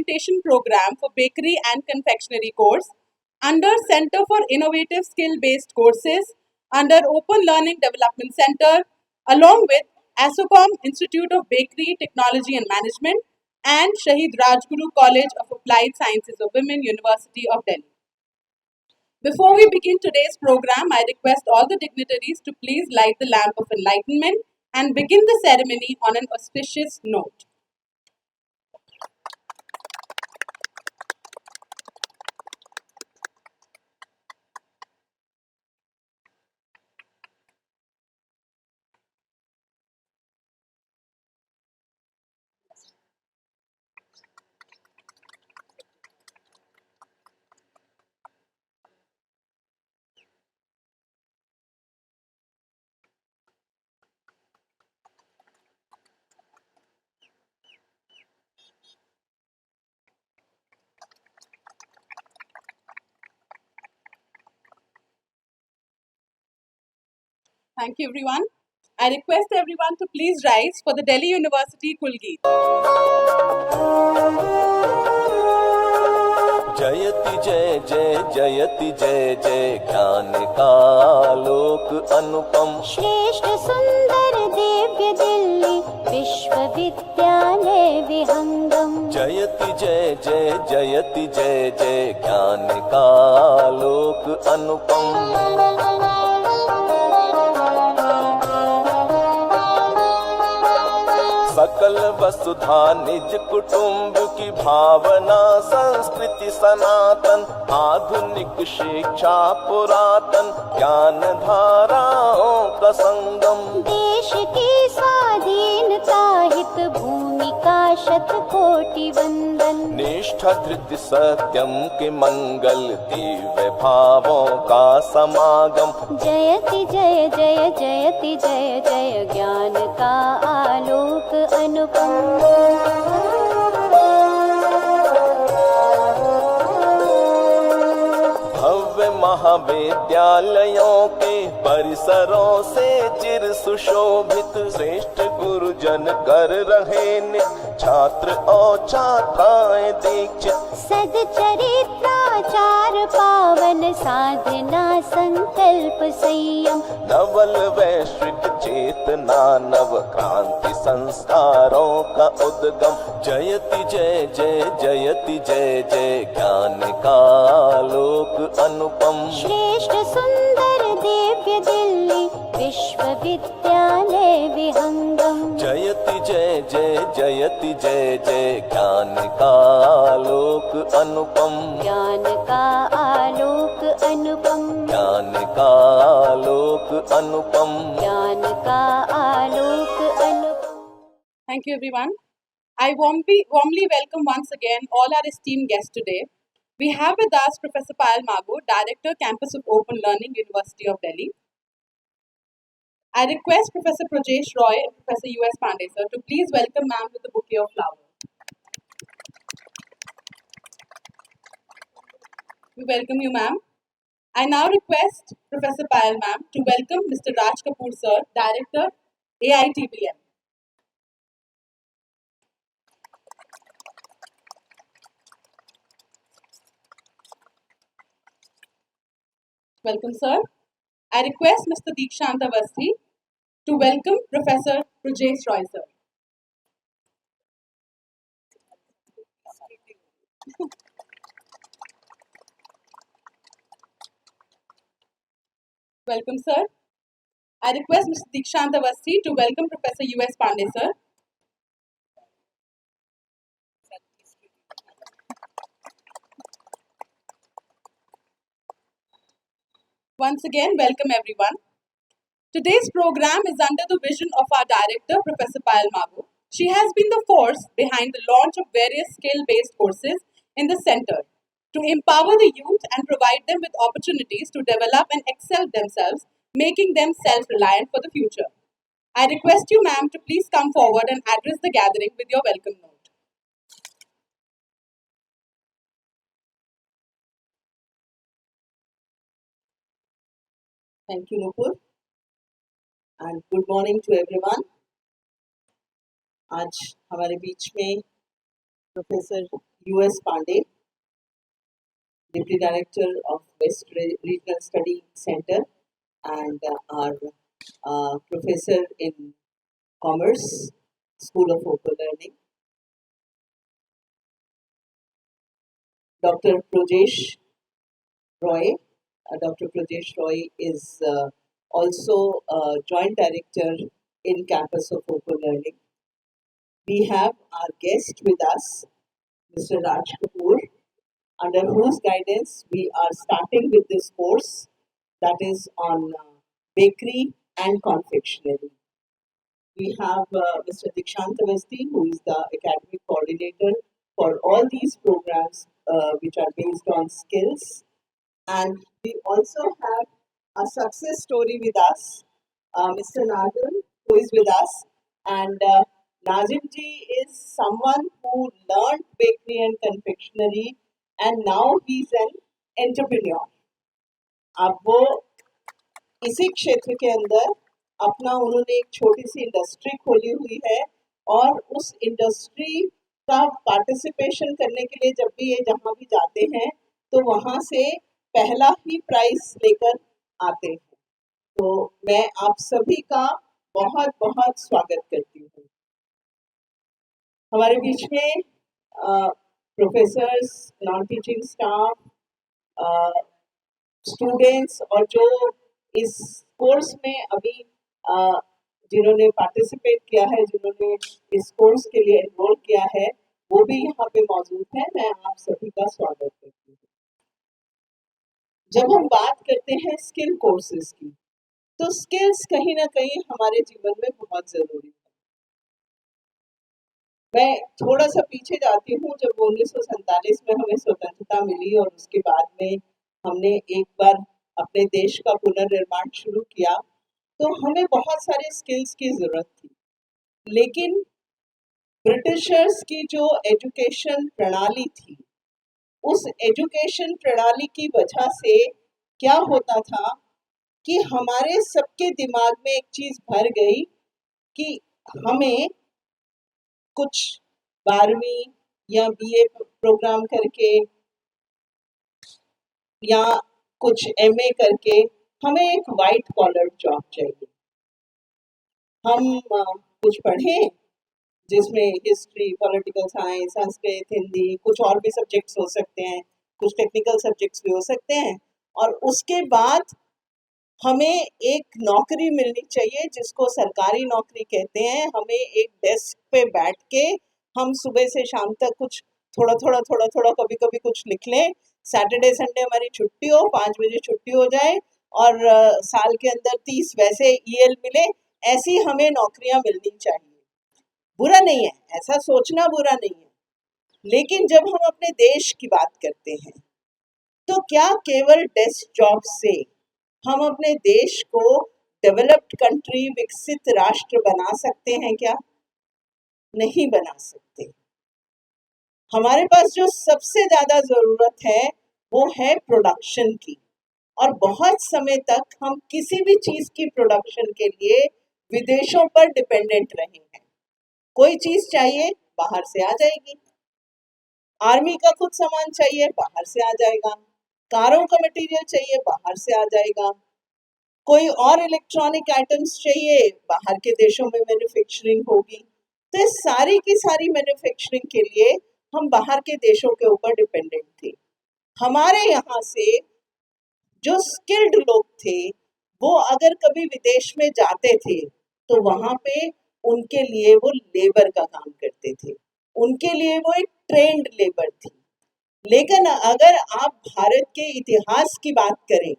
orientation program for bakery and confectionery course under Center for Innovative Skill-Based Courses, under Open Learning Development Center, along with ASOCOM Institute of Bakery, Technology and Management, and Shahid Rajguru College of Applied Sciences of Women, University of Delhi. Before we begin today's program, I request all the dignitaries to please light the lamp of enlightenment and begin the ceremony on an auspicious note. Thank you, everyone. I request everyone to please rise for the Delhi University Kulgeet. जयति जय जय जयति जय जय ज्ञान का लोक अनुपम श्रेष्ठ सुंदर दिव्य दिल्ली विश्वविद्यालय विहंगम जयति जय जय जयति जय जय ज्ञान का लोक अनुपम सकल वसुधा निज कुटुंब की भावना संस्कृति सनातन आधुनिक शिक्षा पुरातन ज्ञान धाराओं का संगम देश की स्वाधीनता हित भूमिका शतकोटि वंदन निष्ठा धृति सत्यम के मंगल दिव्य भावों का समागम जयति जय जय जयति जय जय ज्ञान का आलोक अनुपम भव्य महाविद्यालयों के परिसरों से चिर सुशोभित श्रेष्ठ गुरुजन कर रहे नित्य छात्र और छात्राएं दीक्षित सदचरित्राचार पावन साधना संकल्प संयम नवल वैश्विक चेतना नव क्रांति संस्कारों का उद्गम जयति जय जय जयति जय जय ज्ञान का लोक अनुपम श्रेष्ठ सुंदर दिव्य दिल्ली विश्वविद्यालय विहंगम जयति जय जय जयति जय जय ज्ञान का लोक अनुपम ज्ञान का आलोक अनुपम ज्ञान का लोक अनुपम ज्ञान का आलोक अनुपम. Thank you, everyone. I warmly welcome once again all our esteemed guests today. We have with us Professor Payal Mago, Director, Campus of Open Learning, University of Delhi. I request Professor Prajesh Roy and Professor U.S. Pandey, sir, to please welcome ma'am with a bouquet of flowers. We welcome you, ma'am. I now request Professor Payal ma'am to welcome Mr. Raj Kapoor, sir, Director, AITBM. Welcome, sir. I request Mr. Deekshant Awasthi to welcome Professor Prajesh Roy, sir. Welcome, sir. I request Mr. Deekshant Awasthi to welcome Professor U.S. Pandey, sir. Once again, welcome everyone. Today's program is under the vision of our director, Professor Payal Mago. She has been the force behind the launch of various skill-based courses in the center to empower the youth and provide them with opportunities to develop and excel themselves, making them self-reliant for the future. I request you, ma'am, to please come forward and address the gathering with your welcome note. Thank you, Nupur, and good morning to everyone. आज हमारे बीच में professor U.S. Pandey, Deputy Director of West Regional Study Center, and our professor in Commerce, School of Open Learning, Dr. Projesh Roy. Dr. Projesh Roy is also a Joint Director in Campus of Open Learning. We have our guest with us, Mr. Raj Kapoor, under whose guidance we are starting with this course that is on bakery and confectionery. We have Mr. Dikshant Avasti, who is the academic coordinator for all these programs which are based on skills. And we also have a success story with us, Mr. Nazim, who is with us. And Nazim ji is someone who learned bakery and confectionery, and now he's an entrepreneur. अब वो इसी क्षेत्र के अंदर अपना उन्होंने एक छोटी सी इंडस्ट्री खोली हुई है, और उस इंडस्ट्री का पार्टिसिपेशन करने के लिए जब भी ये जहाँ भी जाते हैं तो वहाँ से पहला ही प्राइज लेकर आते हैं. तो मैं आप सभी का बहुत बहुत स्वागत करती हूँ. हमारे बीच में professors, non teaching staff, students और जो इस कोर्स में अभी जिन्होंने पार्टिसिपेट किया है, जिन्होंने इस कोर्स के लिए एनरोल किया है, वो भी यहाँ पे मौजूद है. मैं आप सभी का स्वागत करती हूँ. जब हम बात करते हैं स्किल कोर्सेज की, तो स्किल्स कहीं ना कहीं हमारे जीवन में बहुत जरूरी है. मैं थोड़ा सा पीछे जाती हूँ. जब 1947 में हमें स्वतंत्रता मिली और उसके बाद में हमने एक बार अपने देश का पुनर्निर्माण शुरू किया, तो हमें बहुत सारे स्किल्स की जरूरत थी. लेकिन ब्रिटिशर्स की जो एजुकेशन प्रणाली थी, उस एजुकेशन प्रणाली की वजह से क्या होता था कि हमारे सबके दिमाग में एक चीज भर गई कि हमें कुछ 12वीं या बीए प्रोग्राम करके या कुछ एमए करके हमें एक वाइट कॉलर जॉब चाहिए. हम कुछ पढ़ें जिसमें history, political science, Sanskrit, Hindi, कुछ और भी सब्जेक्ट्स हो सकते हैं, कुछ टेक्निकल सब्जेक्ट्स भी हो सकते हैं, और उसके बाद हमें एक नौकरी मिलनी चाहिए जिसको सरकारी नौकरी कहते हैं. हमें एक डेस्क पे बैठ के हम सुबह से शाम तक कुछ थोड़ा थोड़ा कभी कभी कुछ लिख लें. सैटरडे संडे हमारी छुट्टी हो, 5 बजे छुट्टी हो जाए और साल के अंदर 30 वैसे ईएल मिले. ऐसी हमें नौकरियां मिलनी चाहिए. बुरा नहीं है, ऐसा सोचना बुरा नहीं है. लेकिन जब हम अपने देश की बात करते हैं, तो क्या केवल डेस्क जॉब से हम अपने देश को डेवलप्ड कंट्री, विकसित राष्ट्र बना सकते हैं क्या? नहीं बना सकते. हमारे पास जो सबसे ज्यादा जरूरत है वो है प्रोडक्शन की. और बहुत समय तक हम किसी भी चीज की प्रोडक्शन के लिए विदेशों पर डिपेंडेंट रहे हैं. कोई चीज चाहिए, बाहर से आ जाएगी. आर्मी का कुछ सामान चाहिए, बाहर से आ जाएगा. कारों का मटेरियल चाहिए, बाहर से आ जाएगा. कोई और इलेक्ट्रॉनिक आइटम्स चाहिए, बाहर के देशों में मैन्युफैक्चरिंग होगी. तो इस सारी की सारी मैन्युफैक्चरिंग के लिए हम बाहर के देशों के ऊपर डिपेंडेंट थे. हमारे यहाँ से जो स्किल्ड लोग थे, वो अगर कभी विदेश में जाते थे तो वहां पे उनके लिए वो लेबर का काम करते थे. उनके लिए वो एक ट्रेंड लेबर थी. लेकिन अगर आप भारत के इतिहास की बात करें,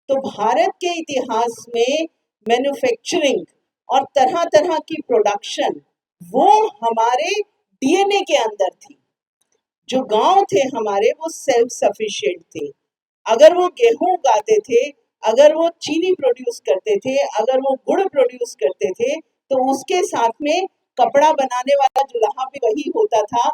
तो भारत के इतिहास में मैन्युफैक्चरिंग और तरह तरह की प्रोडक्शन वो हमारे डीएनए के अंदर थी. जो गांव थे हमारे, वो सेल्फ सफिशिएंट थे. अगर वो गेहूं उगाते थे, अगर वो चीनी प्रोड्यूस करते थे, अगर वो गुड़ प्रोड्यूस करते थे, तो उसके साथ में कपड़ा बनाने वाला जुलाहा भी वही होता था,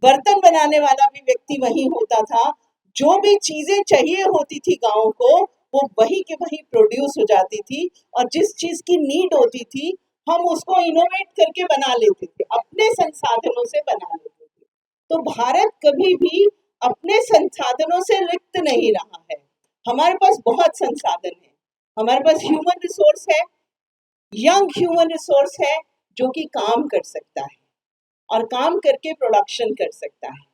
बर्तन बनाने वाला भी व्यक्ति वही होता था. जो भी चीजें चाहिए होती थी गांव को, वो वही के वही प्रोड्यूस हो जाती थी. और जिस चीज की नीड होती थी, हम उसको इनोवेट करके बना लेते थे, अपने संसाधनों से बना लेते थे. तो भारत कभी भी अपने संसाधनों से रिक्त नहीं रहा है। हमारे पास बहुत संसाधन है, हमारे पास ह्यूमन रिसोर्स है, यंग ह्यूमन रिसोर्स है जो कि काम कर सकता है और काम करके प्रोडक्शन कर सकता है।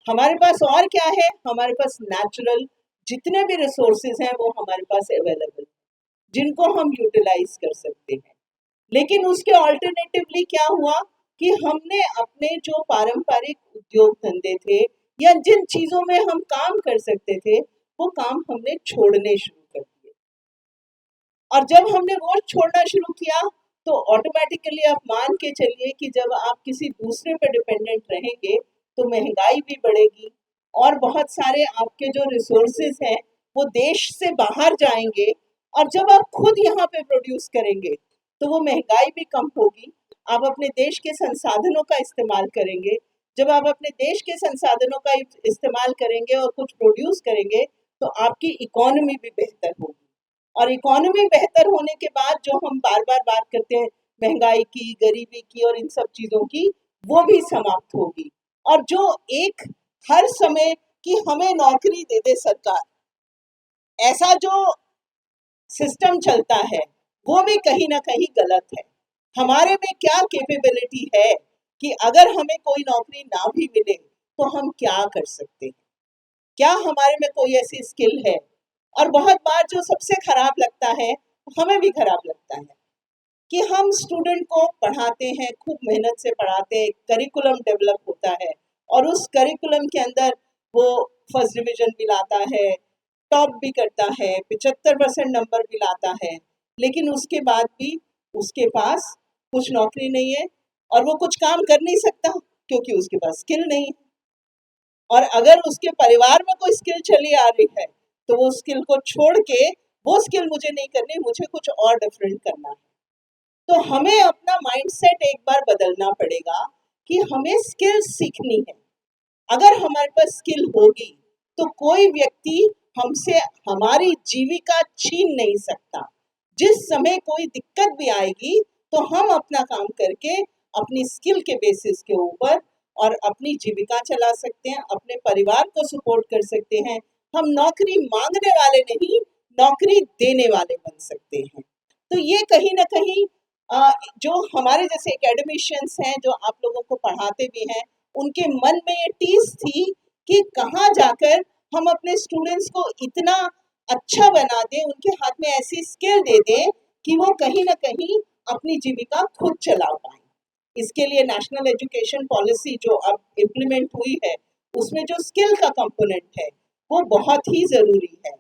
हमारे पास और क्या है, हमारे पास नेचुरल जितने भी रिसोर्सेज हैं वो हमारे पास अवेलेबल, जिनको हम यूटिलाइज कर सकते हैं। लेकिन उसके ऑल्टरनेटिवली क्या हुआ कि हमने अपने जो पारंपरिक उद्योग धंधे थे या जिन चीजों में हम काम कर सकते थे वो काम हमने छोड़ने शुरू कर दिए। और जब हमने वो छोड़ना शुरू किया तो ऑटोमेटिकली आप मान के चलिए कि जब आप किसी दूसरे पे डिपेंडेंट रहेंगे तो महंगाई भी बढ़ेगी और बहुत सारे आपके जो रिसोर्सेज हैं वो देश से बाहर जाएंगे, और जब आप खुद यहाँ पे प्रोड्यूस करेंगे तो वो महंगाई भी कम होगी, आप अपने देश के संसाधनों का इस्तेमाल करेंगे। जब आप अपने देश के संसाधनों का इस्तेमाल करेंगे और कुछ प्रोड्यूस करेंगे तो आपकी इकोनॉमी भी बेहतर होगी, और इकोनॉमी बेहतर होने के बाद जो हम बार बार बात करते हैं महंगाई की, गरीबी की और इन सब चीज़ों की, वो भी समाप्त होगी। और जो एक हर समय कि हमें नौकरी दे दे सरकार, ऐसा जो सिस्टम चलता है वो भी कहीं ना कहीं गलत है। हमारे में क्या कैपेबिलिटी है कि अगर हमें कोई नौकरी ना भी मिले तो हम क्या कर सकते हैं, क्या हमारे में कोई ऐसी स्किल है। और बहुत बार जो सबसे खराब लगता है, हमें भी खराब लगता है, कि हम स्टूडेंट को पढ़ाते हैं, खूब मेहनत से पढ़ाते हैं, करिकुलम डेवलप होता है और उस करिकुलम के अंदर वो फर्स्ट डिवीजन भी लाता है, टॉप भी करता है, 75% नंबर भी लाता है, लेकिन उसके बाद भी उसके पास कुछ नौकरी नहीं है और वो कुछ काम कर नहीं सकता क्योंकि उसके पास स्किल नहीं है। और अगर उसके परिवार में कोई स्किल चली आ रही है तो वो स्किल को छोड़ के वो स्किल मुझे नहीं करनी, मुझे कुछ और डिफरेंट करना है। तो हमें अपना माइंडसेट एक बार बदलना पड़ेगा कि हमें स्किल सीखनी है। अगर हमारे पास स्किल होगी तो कोई व्यक्ति हमसे हमारी जीविका छीन नहीं सकता। जिस समय कोई दिक्कत भी आएगी तो हम अपना काम करके अपनी स्किल के बेसिस के ऊपर और अपनी जीविका चला सकते हैं, अपने परिवार को सपोर्ट कर सकते हैं। हम नौकरी मांगने वाले नहीं, नौकरी देने वाले बन सकते हैं। तो ये कहीं ना कहीं जो हमारे जैसे एकेडमिशियंस हैं जो आप लोगों को पढ़ाते भी हैं, उनके मन में ये टीस थी कि कहाँ जाकर हम अपने स्टूडेंट्स को इतना अच्छा बना दें, उनके हाथ में ऐसी स्किल दे दें कि वो कहीं ना कहीं अपनी जीविका खुद चला पाएं। इसके लिए नेशनल एजुकेशन पॉलिसी जो अब इम्प्लीमेंट हुई है उसमें जो स्किल का कंपोनेंट है वो बहुत ही ज़रूरी है।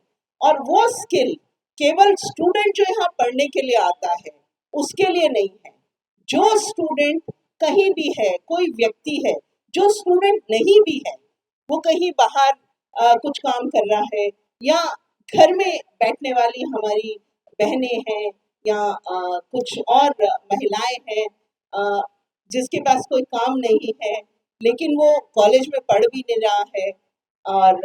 और वो स्किल केवल स्टूडेंट जो यहाँ पढ़ने के लिए आता है उसके लिए नहीं है। जो स्टूडेंट कहीं भी है, कोई व्यक्ति है जो स्टूडेंट नहीं भी है, वो कहीं बाहर कुछ काम कर रहा है या घर में बैठने वाली हमारी बहनें हैं या कुछ और महिलाएं हैं जिसके पास कोई काम नहीं है लेकिन वो कॉलेज में पढ़ भी नहीं रहा है और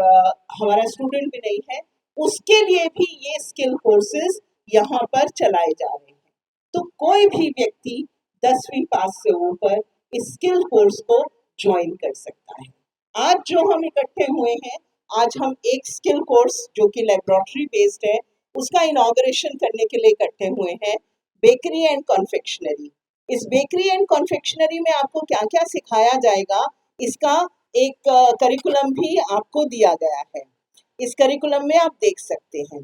हमारा स्टूडेंट भी नहीं है, उसके लिए भी ये स्किल कोर्सेज यहाँ पर चलाए जा रहे हैं। तो कोई भी व्यक्ति 10वीं पास से ऊपर इस स्किल कोर्स को ज्वाइन कर सकता है। आज जो हम इकट्ठे हुए हैं, आज हम एक स्किल कोर्स जो कि लेबोरेटरी बेस्ड है उसका इनॉग्रेशन करने के लिए इकट्ठे हुए हैं, बेकरी एंड कॉन्फेक्शनरी। इस बेकरी एंड कॉन्फेक्शनरी में आपको क्या क्या सिखाया जाएगा, इसका एक करिकुलम भी आपको दिया गया है। इस करिकुलम में आप देख सकते हैं।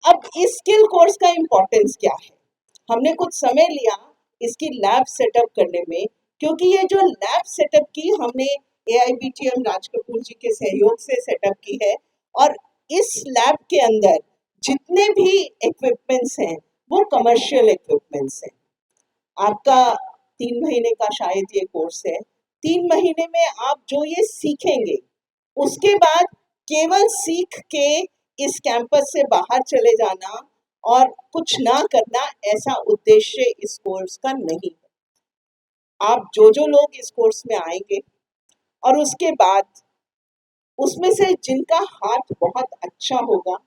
अब इस स्किल कोर्स का इम्पोर्टेंस क्या है, हमने कुछ समय लिया इसकी लैब सेटअप करने में, क्योंकि ये जो लैब सेटअप की हमने AIBTM राज कपूर जी के सहयोग से सेटअप की है और इस लैब के अंदर जितने भी इक्विपमेंट्स हैं वो कमर्शियल इक्विपमेंट्स हैं। आपका 3 महीने का शायद ये कोर्स है, 3 महीने में आप जो ये सीखेंगे उसके बाद केवल सीख के इस कैंपस से बाहर चले जाना और कुछ ना करना, ऐसा उद्देश्य इस कोर्स का नहीं है। आप जो लोग इस कोर्स में आएंगे और उसके बाद उसमें से जिनका हाथ बहुत अच्छा होगा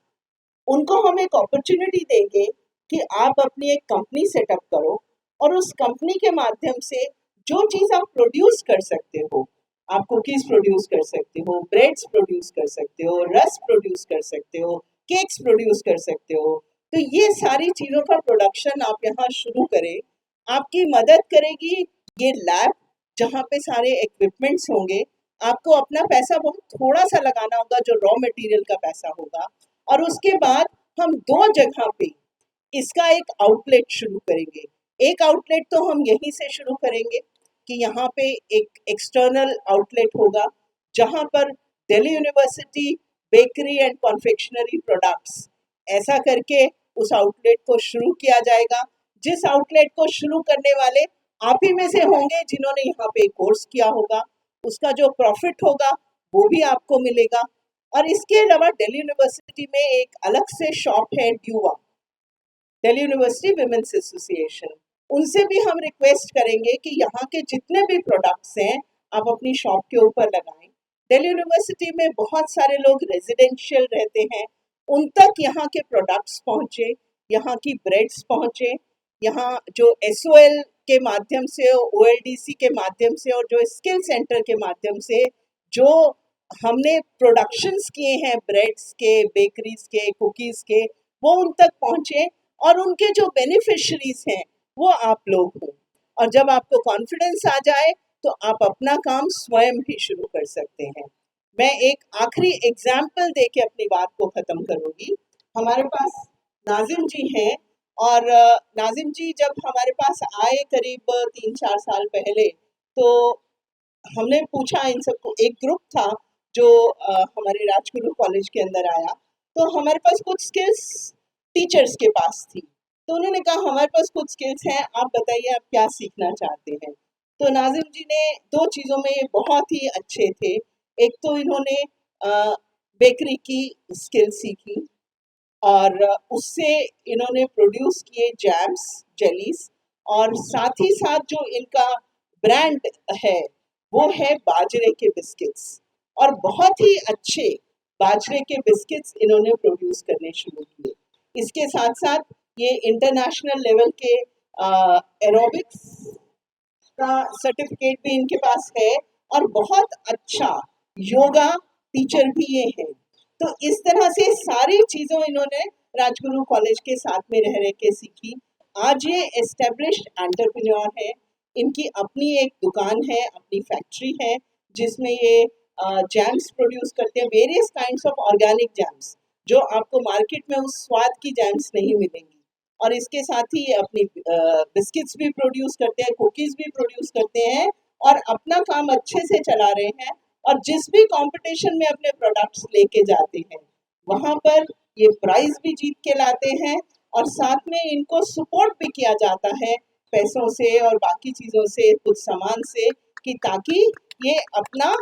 उनको हम एक अपॉर्चुनिटी देंगे कि आप अपनी एक कंपनी सेटअप करो और उस कंपनी के माध्यम से जो चीज़ आप प्रोड्यूस कर सकते हो आप कुकीज प्रोड्यूस कर सकते हो, ब्रेड्स प्रोड्यूस कर सकते हो, रस प्रोड्यूस कर सकते हो, केक्स प्रोड्यूस कर सकते हो। तो ये सारी चीज़ों का प्रोडक्शन आप यहाँ शुरू करें, आपकी मदद करेगी ये लैब, जहाँ पे सारे इक्विपमेंट्स होंगे। आपको अपना पैसा बहुत थोड़ा सा लगाना होगा, जो रॉ मटेरियल का पैसा होगा, और उसके बाद हम 2 जगह पे इसका एक आउटलेट शुरू करेंगे। एक आउटलेट तो हम यहीं से शुरू करेंगे कि यहाँ पे एक एक्सटर्नल आउटलेट होगा, जहाँ पर Delhi university bakery and confectionery products ऐसा करके उस आउटलेट को शुरू किया जाएगा। जिस आउटलेट को शुरू करने वाले आप ही में से होंगे जिन्होंने यहाँ पे कोर्स किया होगा, उसका जो प्रॉफिट होगा वो भी आपको मिलेगा। और इसके अलावा दिल्ली यूनिवर्सिटी में एक अलग से शॉप है ड्यूवा, दिल्ली यूनिवर्सिटी विमेंस एसोसिएशन, उनसे भी हम रिक्वेस्ट करेंगे कि यहाँ के जितने भी प्रोडक्ट्स हैं आप अपनी शॉप के ऊपर लगाएं। दिल्ली यूनिवर्सिटी में बहुत सारे लोग रेजिडेंशियल रहते हैं, उन तक यहाँ के प्रोडक्ट्स पहुँचे, यहाँ की ब्रेड्स पहुँचे, यहाँ जो SOL के माध्यम से, OLDC के माध्यम से और जो स्किल सेंटर के माध्यम से जो हमने प्रोडक्शंस किए हैं ब्रेड्स के, बेकरीज के, कुकीज़ के, वो उन तक पहुँचे और उनके जो बेनिफिशरीज हैं वो आप लोग हो। और जब आपको कॉन्फिडेंस आ जाए तो आप अपना काम स्वयं भी शुरू कर सकते हैं। मैं एक आखिरी एग्जाम्पल दे के अपनी बात को ख़त्म करूँगी। हमारे पास नाजिम जी हैं, और नाजिम जी जब हमारे पास आए करीब 3-4 साल पहले, तो हमने पूछा इन सबको, एक ग्रुप था जो हमारे राजगुरु कॉलेज के अंदर आया, तो हमारे पास कुछ स्किल्स टीचर्स के पास थी। तो उन्होंने कहा हमारे पास कुछ स्किल्स हैं, आप बताइए आप क्या सीखना चाहते हैं। तो नाजिम जी ने 2 चीज़ों में बहुत ही अच्छे थे। एक तो इन्होंने बेकरी की स्किल सीखी, और उससे इन्होंने प्रोड्यूस किए जैम्स, जेलीज, और साथ ही साथ जो इनका ब्रांड है वो है बाजरे के बिस्किट्स, और बहुत ही अच्छे बाजरे के बिस्किट्स इन्होंने प्रोड्यूस करने शुरू किए। इसके साथ साथ ये इंटरनेशनल लेवल के एरोबिक्स का सर्टिफिकेट भी इनके पास है, और बहुत अच्छा योगा टीचर भी ये हैं। तो इस तरह से सारी चीज़ों इन्होंने राजगुरु कॉलेज के साथ में रह रह के सीखी। आज ये एस्टेब्लिश्ड एंटरप्रेन्योर है, इनकी अपनी एक दुकान है, अपनी फैक्ट्री है, जिसमें ये जैम्स प्रोड्यूस करते हैं, various kinds of organic jams, जो आपको मार्केट में उस स्वाद की जैम्स नहीं मिलेंगी। और इसके साथ ही अपनी बिस्किट्स भी प्रोड्यूस करते हैं, कुकीज़ भी प्रोड्यूस करते हैं, और अपना काम अच्छे से चला रहे हैं। और जिस भी कंपटीशन में अपने प्रोडक्ट्स लेके जाते हैं, वहाँ पर ये प्राइज भी जीत के लाते हैं, और साथ में इनको सपोर्ट भी किया जाता है पैसों से और बाकी चीज़ों से, कुछ सामान से, कि ताकि ये अपना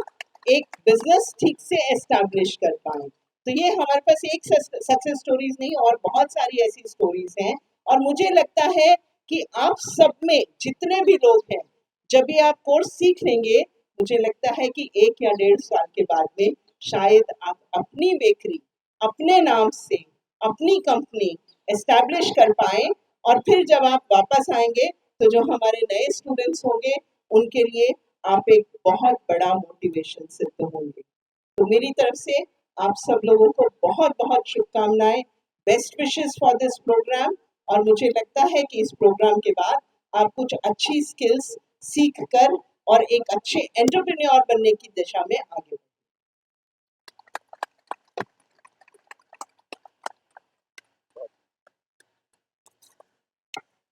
एक बिजनेस ठीक से एस्टैब्लिश कर पाएँ। तो ये हमारे पास एक सक्सेस स्टोरीज नहीं, और बहुत सारी ऐसी स्टोरीज हैं। और मुझे लगता है कि आप सब में जितने भी लोग हैं, जब ये आप कोर्स सीख लेंगे, मुझे लगता है कि 1 या 1.5 साल के बाद में शायद आप अपनी बेकरी, अपने नाम से, अपनी कंपनी एस्टैब्लिश कर पाएँ, और फिर जब आप वापस आएंगे तो जो हमारे नए स्टूडेंट्स होंगे उनके लिए आप एक बहुत बड़ा मोटिवेशन सिद्ध होंगे। तो मेरी तरफ से आप सब लोगों को बहुत बहुत शुभकामनाएं, best wishes for this program. और मुझे लगता है कि इस प्रोग्राम के बाद आप कुछ अच्छी स्किल्स सीख कर और एक अच्छे एंटरप्रेन्योर बनने की दिशा में आगे।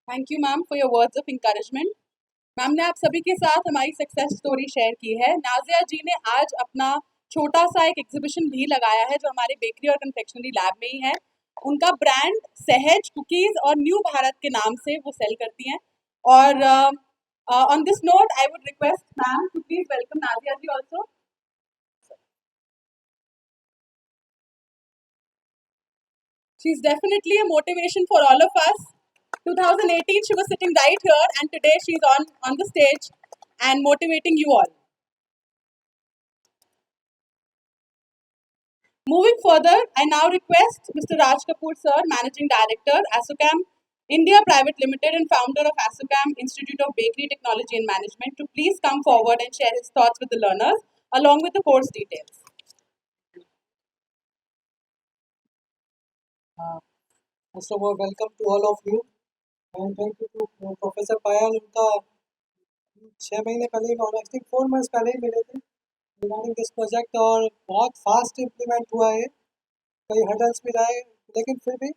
Thank you ma'am for your words of encouragement. Ma'am ने आप सभी के साथ हमारी सक्सेस स्टोरी शेयर की है। नाजिया जी ने आज अपना छोटा सा एक एग्जीबिशन भी लगाया है, जो हमारे बेकरी और कन्फेक्शनरी लैब में ही है। उनका ब्रांड सहज कुकीज़ और न्यू भारत के नाम से वो सेल करती हैं। और on this note I would request ma'am to please welcome Nazia ji also. She is definitely a motivation for all of us. 2018 she was sitting right here, and today she is on the stage and motivating you all. Moving further, I now request Mr. Raj Kapoor sir, Managing Director, ASSOCHAM India Private Limited and founder of ASSOCHAM Institute of Bakery Technology and Management, to please come forward and share his thoughts with the learners along with the course details. First of all, welcome to all of you and thank you to professor Payal. उनका 6 महीने पहले ही I think 4 months पहले ही मिले थे regarding this project और बहुत fast implement हुआ है. कई हर्डल्स भी रहे लेकिन फिर भी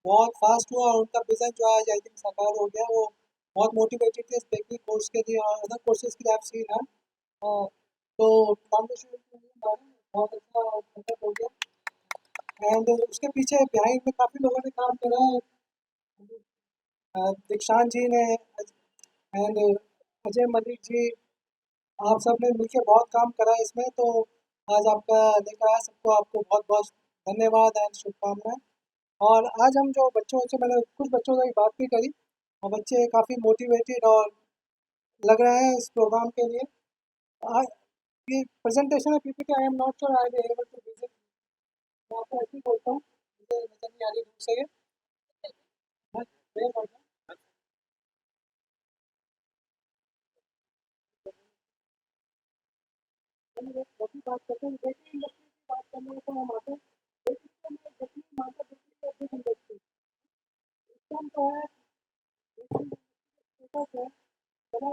बहुत फास्ट हुआ और उनका विजन जो आज आई थिंक साकार हो गया. वो बहुत मोटिवेटेड थे इस बेकरी कोर्स के लिए और अदर कोर्सेज की आप सीन है. तो कॉम्बिनेशन बहुत अच्छा सेटअप हो गया एंड उसके पीछे बिहाइंड में काफ़ी लोगों ने काम करा है. दीक्षांत जी ने एंड अजय मलिक जी, आप सब ने मिलकर बहुत काम करा है इसमें. तो आज आपका देखा है सबको, आपको बहुत बहुत धन्यवाद एंड शुभकामनाएं. और आज हम जो बच्चों से, मैंने कुछ बच्चों से बात भी करी और बच्चे काफ़ी मोटिवेटेड और लग रहे हैं इस प्रोग्राम के लिए. आज ये प्रेजेंटेशन है PPT, I am not sure I be able to visit. मैं आपको ऐसे ही बोलता हूँ, मुझे नजर नहीं आ रही दूर से ये. बात करते हैं बेकरी इंडस्ट्री की. बात करने को हम आते हैं बेकरी इंडस्ट्री. इसका जो है बेकरी है बड़ा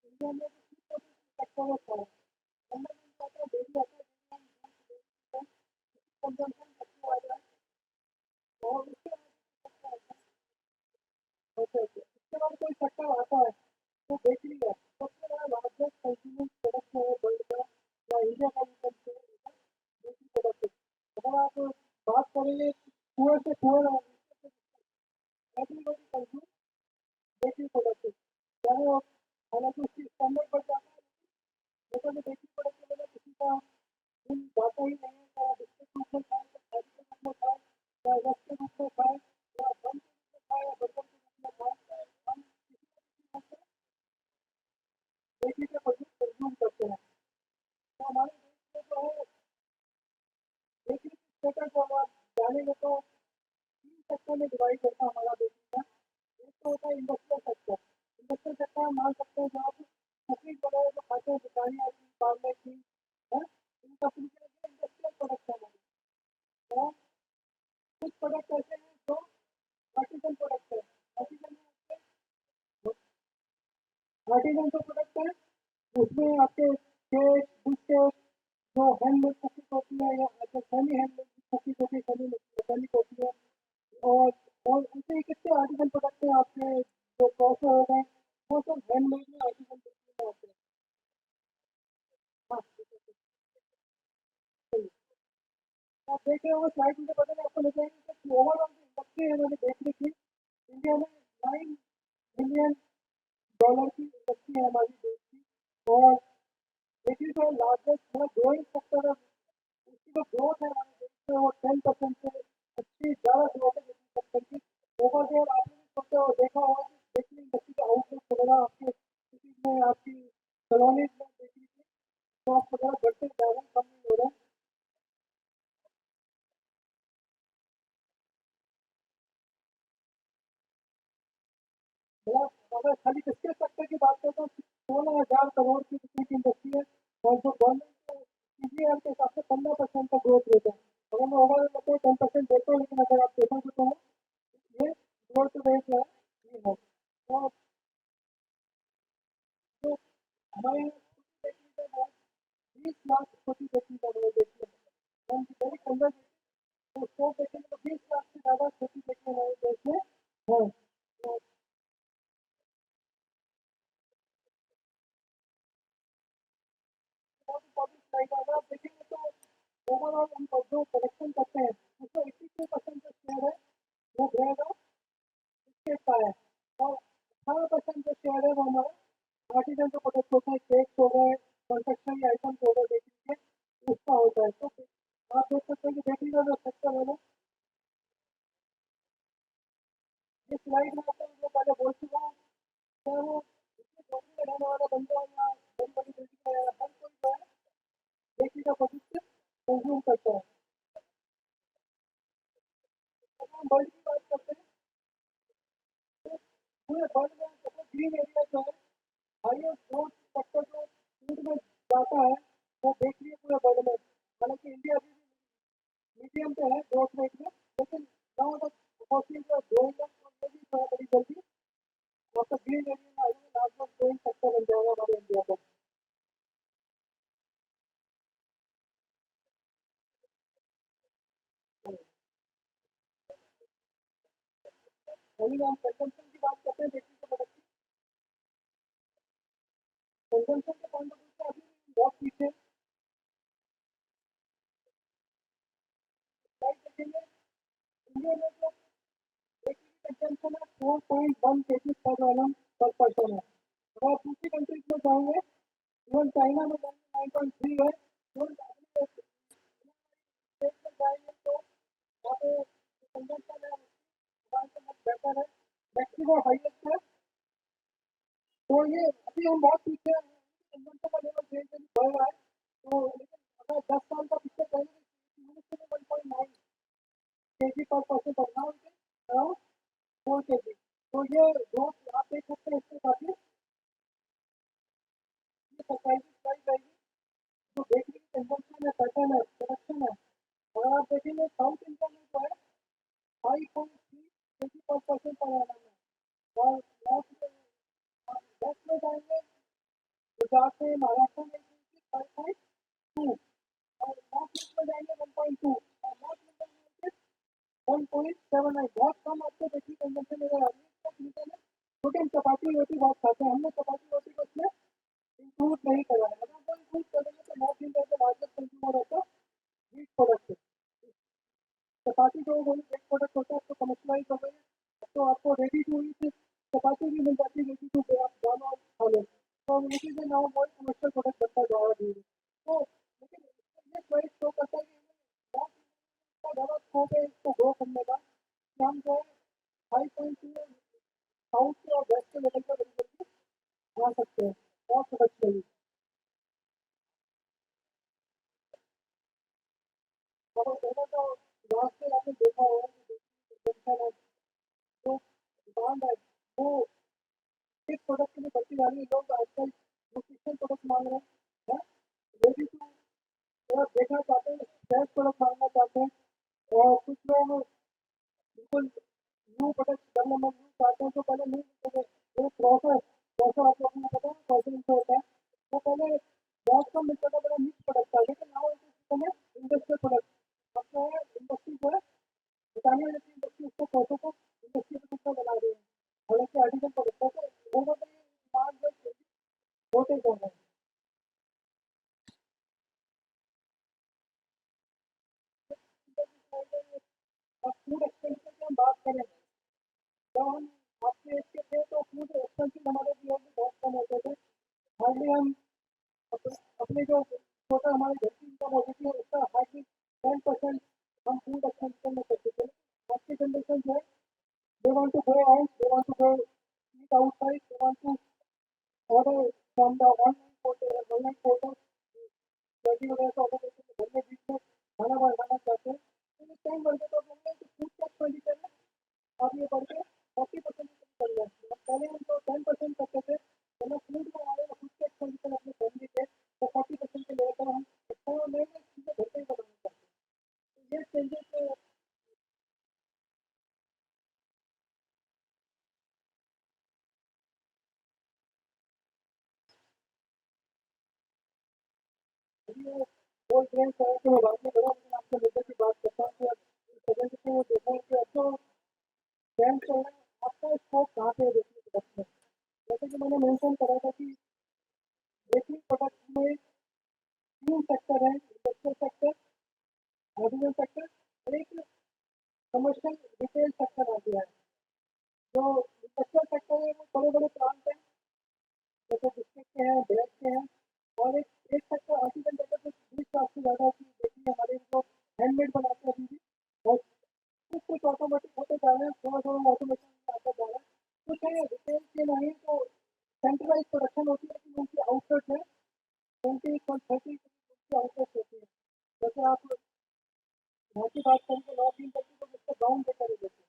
इंडिया में सेक्टर होता है. फंडामेंटल आता है डेली आता है कंजम्पशन सबसे आ रहा है और उसके बाद कोई सेक्टर आता है तो बेकरी है सबसे बड़ा लार्जेस्ट कंज्यूमिंग प्रोडक्ट है वर्ल्ड का या इंडिया का भी बेकरी प्रोडक्ट. अगर आप बात करेंगे कुएं से कुएं एवरीबॉडी कंज्यूम बेकरी प्रोडक्ट. चाहे वो हालांकि उसकी स्टैंडर्ड बढ़ जाता है लेकिन जो बेकरी प्रोडक्ट के लिए किसी का दिन जाता ही नहीं है. या बिस्किट रूप में खाए या खाने के रूप में खाए या रस के रूप में खाए या बन के रूप में खाए या बर्तन के रूप में खाए, हम किसी बेकरी के प्रोडक्ट कंज्यूम करते हैं. तो हमारे देश में जो है बेकरी की स्टेटस जब आप जानेंगे तो 3 सेक्टर में डिवाइड करता है हमारा बेकरी का. एक तो होता है इंडस्ट्रियल सेक्टर. इंडस्ट्रियल सेक्टर हम मान सकते हैं जहाँ कुकिंग वगैरह जो खाते हैं दुकानें आती पार्लर की है, इन कंपनी के लिए इंडस्ट्रियल प्रोडक्ट है. और कुछ प्रोडक्ट ऐसे हैं जो आर्टिजन प्रोडक्ट है. आर्टिजन जो प्रोडक्ट है उसमें आपके केक बिस्किट जो हैंडमेड कुकीज होती है या जो सेमी हैंडमेड कुकीज होती है, सेमी मैकेनिक होती है. और ऐसे ही कितने आर्टिजन प्रोडक्ट हैं आपके जो प्रोसेस हो गए वो सब हैंडमेड में आर्टिजन प्रोडक्ट में आते हैं. हाँ आप देख रहे होंगे स्लाइड मुझे पता नहीं आपको लग जाएगी कि ओवरऑल इंडस्ट्री है मैंने देख ली थी इंडिया में $9 बिलियन की इंडस्ट्री है हमारी देश की. और बेकरी जो लार्जेस्ट मतलब ग्रोइंग सेक्टर है उसकी जो ग्रोथ है हमारे देश में वो 10% से अच्छी ज़्यादा ग्रोथ है बेकरी सेक्टर की. ओवर देयर आपने भी सोचा और देखा होगा कि बेकरी इंडस्ट्री का आउटलुक वगैरह आपके सिटीज में आपकी कॉलोनीज में बेकरी की शॉप वगैरह बढ़ते जा रहे हैं, कम नहीं हो रहे हैं. अगर खाली किसके सेक्टर की बात करें तो 16,000 करोड़ की बिजली की इंडस्ट्री है और जो गवर्नमेंट सीजीआर के हिसाब से 15% का ग्रोथ रेट है. अगर मैं ओवरऑल बताऊँ 10% देता हूँ लेकिन अगर आप देखोगे तो ये ग्रोथ रेट जो है ये है. तो हमारे यहाँ छोटी बेकरी का बहुत 20 लाख छोटी बेकरी का मैंने देखी है वेरी कंजर्वेटिव. तो उसको देखेंगे तो 20 लाख से ज़्यादा छोटी बेकरी हमारे देश में है. तो बहुत इंपॉर्टेंट स्लाइड है. अगर आप देखेंगे तो ओवरऑल हम जो कलेक्शन करते हैं उसमें 82% जो शेयर है वो ब्रेड और बिस्किट का है और 18% जो शेयर है वो हमारा आर्टिजन जो प्रोडक्ट होता है केक्स हो गए कन्फेक्शनरी आइटम्स हो गए बेकरी के उसका होता है. तो आप देख सकते हैं कि बेकरी का जो सेक्टर है ना ये स्लाइड में आपको जो पहले बोल चुका हूँ चाहे वो नौकरी में रहने वाला बंदा या बड़ी बड़ी बिल्डिंग में हर कोई जो है बेकरी का प्रोडक्ट कंज्यूम करता है. अगर हम वर्ल्ड की बात करते हैं तो पूरे वर्ल्ड में सबसे ग्रीन एरिया जो है हाईएस्ट ग्रोथ सेक्टर जो फूड में जाता है वो बेकरी है पूरे वर्ल्ड में। हालांकि इंडिया अभी भी मीडियम पे है ग्रोथ रेट में, लेकिन now the opportunity of growing up ये भी थोड़ा बड़ी जल्दी आपका ग्रीन एनर्जी में आएगी, लार्जेस्ट ग्रोइंग सेक्टर बन जाएगा हमारे इंडिया का। वही हम कंजम्पशन की बात करते हैं बेकरी के प्रोडक्ट की, कंजम्पशन के पॉइंट ऑफ व्यू से अभी बहुत पीछे लाइक देखेंगे। इंडिया में जो बेकरी कंजम्पशन है 4.1 केजी पर एनम पर पर्सन है। अगर आप दूसरी कंट्रीज में जाएंगे, इवन चाइना में जाएंगे 9.3 है। इवन अपने देश में जाएंगे तो वहाँ पे कंजम्पशन है हमारे से बहुत बेहतर है, मैक्सिमम हाईएस्ट है। तो ये अभी हम बहुत पीछे हैं, कंजम्पशन का लेवल धीरे धीरे बढ़ रहा है। तो लेकिन अगर 10 साल का पीछे पहले यूएसए में 1.9 केजी पर पर्सन पर नाउ अराउंड 4 केजी। तो ये ग्रोथ आप देख सकते हैं, इसके काफी सरप्राइजिंग प्राइस रहेगी। जो बेकरी कंजम्पशन है, पैटर्न है, प्रोडक्शन है, अगर आप देखेंगे साउथ इंडिया में जो है 5.3 केजी पर पर्सन पर एनम है। और नॉर्थ में वेस्ट में जाएंगे, गुजरात में, महाराष्ट्र में 5.2, और नॉर्थ ईस्ट में जाएंगे 1.2, और नॉर्थ इंडिया में 1.7 है। बहुत कम आपको बेकरी कंजम्पशन नजर आ रही है इसका रीजन है क्योंकि हम चपाती रोटी बहुत खाते हैं, हमने चपाती रोटी को इसमें इंक्लूड नहीं करा है। अगर वो इंक्लूड करेंगे तो नॉर्थ इंडिया के largest consumer of the wheat product. चपाती जो वो एक प्रोडक्ट होता है उसको कमर्शलाइज हो गई है, अब तो आपको रेडी टू ईट चपाती भी मिल जाती है, रेडी टू आप डालो और खा लो। तो it is now more commercial product बनता जा रहा है धीरे। तो लेकिन ये चॉइस शो करता है कि नॉर्थ इंडिया का ज़्यादा स्कोप है इसको ग्रो करने का, कि हम जो है 5.2 साउथ के और वेस्ट के लेवल पर बड़ी जल्दी आ सकते हैं और प्रोडक्ट। और पहले तो लास्ट में आपने देखा होगा कि जनता है जो डिमांड है वो एक प्रोडक्ट के लिए बढ़ती जा रही है। लोग आजकल न्यूट्रिशन प्रोडक्ट मांग रहे हैं, रेडी टू प्रोडक्ट देखना चाहते हैं, फ्रेश प्रोडक्ट मांगना चाहते हैं। और कुछ लोग बिल्कुल न्यू प्रोडक्ट डेवलपमेंट न्यू चाहते हैं, तो पहले नहीं मिलते थे। वो प्रोसेस प्रोसेस आप लोगों को पता है प्रोसेस जो होता है, वो पहले बहुत कम मिलता था, बड़ा निश प्रोडक्ट था, लेकिन नाउ इट इंडस्ट्रियल प्रोडक्ट। अब जो है इंडस्ट्री जो है बताने वाली इंडस्ट्री उसको प्रोसेस को इंडस्ट्री प्रोडक्ट बना रही है। हालांकि आर्टिकल प्रोडक्ट है तो ओवर द डिमांड जो होते जा रहे हैं। अब फूड एक्सपेंडिचर की हम बात करें, जब हम आपके एज के थे तो फूड एक्सपेंसिव हमारे जीवन में बहुत कम होते थे। हार्डली हम अपने जो टोटल हमारे घर की इनकम होती थी उसका हार्डली 10% हम फूड एक्सपेंडिचर में करते थे। आज की जनरेशन जो है they want to go out, they want to go eat outside, they want to order from the online portal, Swiggy वगैरह से ऑर्डर करके घर में बीच में खाना बनाना चाहते हैं। तो ये टाइम बढ़ गया, तो बोलते हैं कि फूड का एक्सपेंडिचर है अब ये बढ़ के 40% कर रहा है। पहले हम तो 10% करते थे, तो फूड में हमारे खुद के एक्सपेंडिचर अपने फैमिली के तो 40% के लेवल पर हम अच्छा और नई नई चीज़ें घर पे ही बनाना चाहते हैं। तो ये चेंजेस अभी वो होल ग्रेन है कि मैं बाद में करूँ, लेकिन आपसे मुद्दे की बात करता हूँ कि अब इस वजह से वो देखा है कि अब तो ट्रेंड चल रहा है, आपका स्कोप कहाँ पे है बेसिक प्रोडक्ट में। जैसे कि मैंने मेंशन करा था कि बेसिक प्रोडक्ट में 3 सेक्टर है, इंडस्ट्रियल सेक्टर, आर्टिजन सेक्टर और एक कमर्शियल रिटेल सेक्टर आ गया है। जो इंडस्ट्रियल सेक्टर है वो बड़े बड़े प्लांट हैं जैसे बिस्किट के हैं, ब्रेड के हैं, और एक सेक्टर आर्टिजन सेक्टर जो 20 साल से ज़्यादा की देखिए हमारे जो हैंडमेड बनाते हैं अभी भी, और कुछ कुछ ऑटोमेटिक होते जा रहे हैं, थोड़ा थोड़ा ऑटोमेशन आता जा रहा है। कुछ है रिटेल के नहीं तो सेंट्रलाइज प्रोडक्शन होती है, लेकिन उनकी आउटलेट है 20 और 30 उनकी आउटलेट होती है। जैसे आप यहाँ की बात करें तो नॉर्थ इंडिया की, तो जिसका ग्राउंड बेटर है, जैसे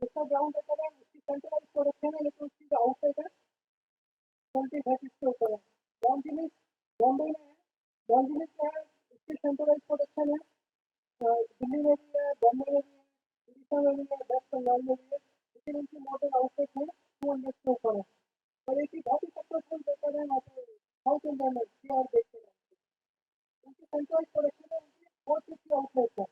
जिसका ग्राउंड बेटर है उसकी सेंट्रलाइज प्रोडक्शन है, लेकिन उसकी जो आउटलेट है क्वालिटी है किसके ऊपर है। लॉन्जिनिस बॉम्बे में है, लॉन्जिनिस क्या है, इसकी सेंट्रलाइज प्रोडक्शन है, दिल्ली में भी है, बॉम्बे में भी है, उड़ीसा में भी है, वेस्ट बंगाल में भी है, लेकिन उनकी मॉडल आउटलेट है 200 के ऊपर है। और एक ही बहुत ही सक्सेसफुल बेकर है वहाँ पे साउथ इंडिया में CR बेकर है, उनकी सेंट्रलाइज प्रोडक्शन है, उनकी 450 आउटलेट है।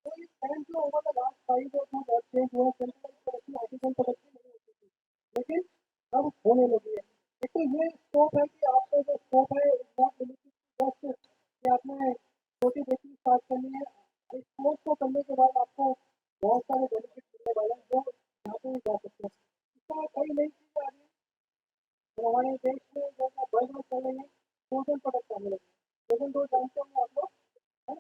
तो इस टाइम जो ओवर द लास्ट 5 और 2 बहुत चेंज हुआ, सेंट्रलाइज प्रोडक्शन आर्टिफिशियल प्रोडक्शन नहीं होती थी, लेकिन अब होने लगी है। एक तो ये स्कोप है कि आपका जो स्कोप है इज नॉट लिमिटेड जस्ट कि आपने छोटी बेकरी स्टार्ट करनी है। इस कोर्स को करने के बाद आपको बहुत सारे बेनिफिट मिलने वाले हैं जो यहाँ पे भी जा सकते हैं। इसका कई नई चीज़ें आ रही हैं, तो हमारे देश में जो बढ़ बढ़ चल रही है, फ्रोजन प्रोडक्ट आने लगे। फ्रोजन डो जानते होंगे आप लोग,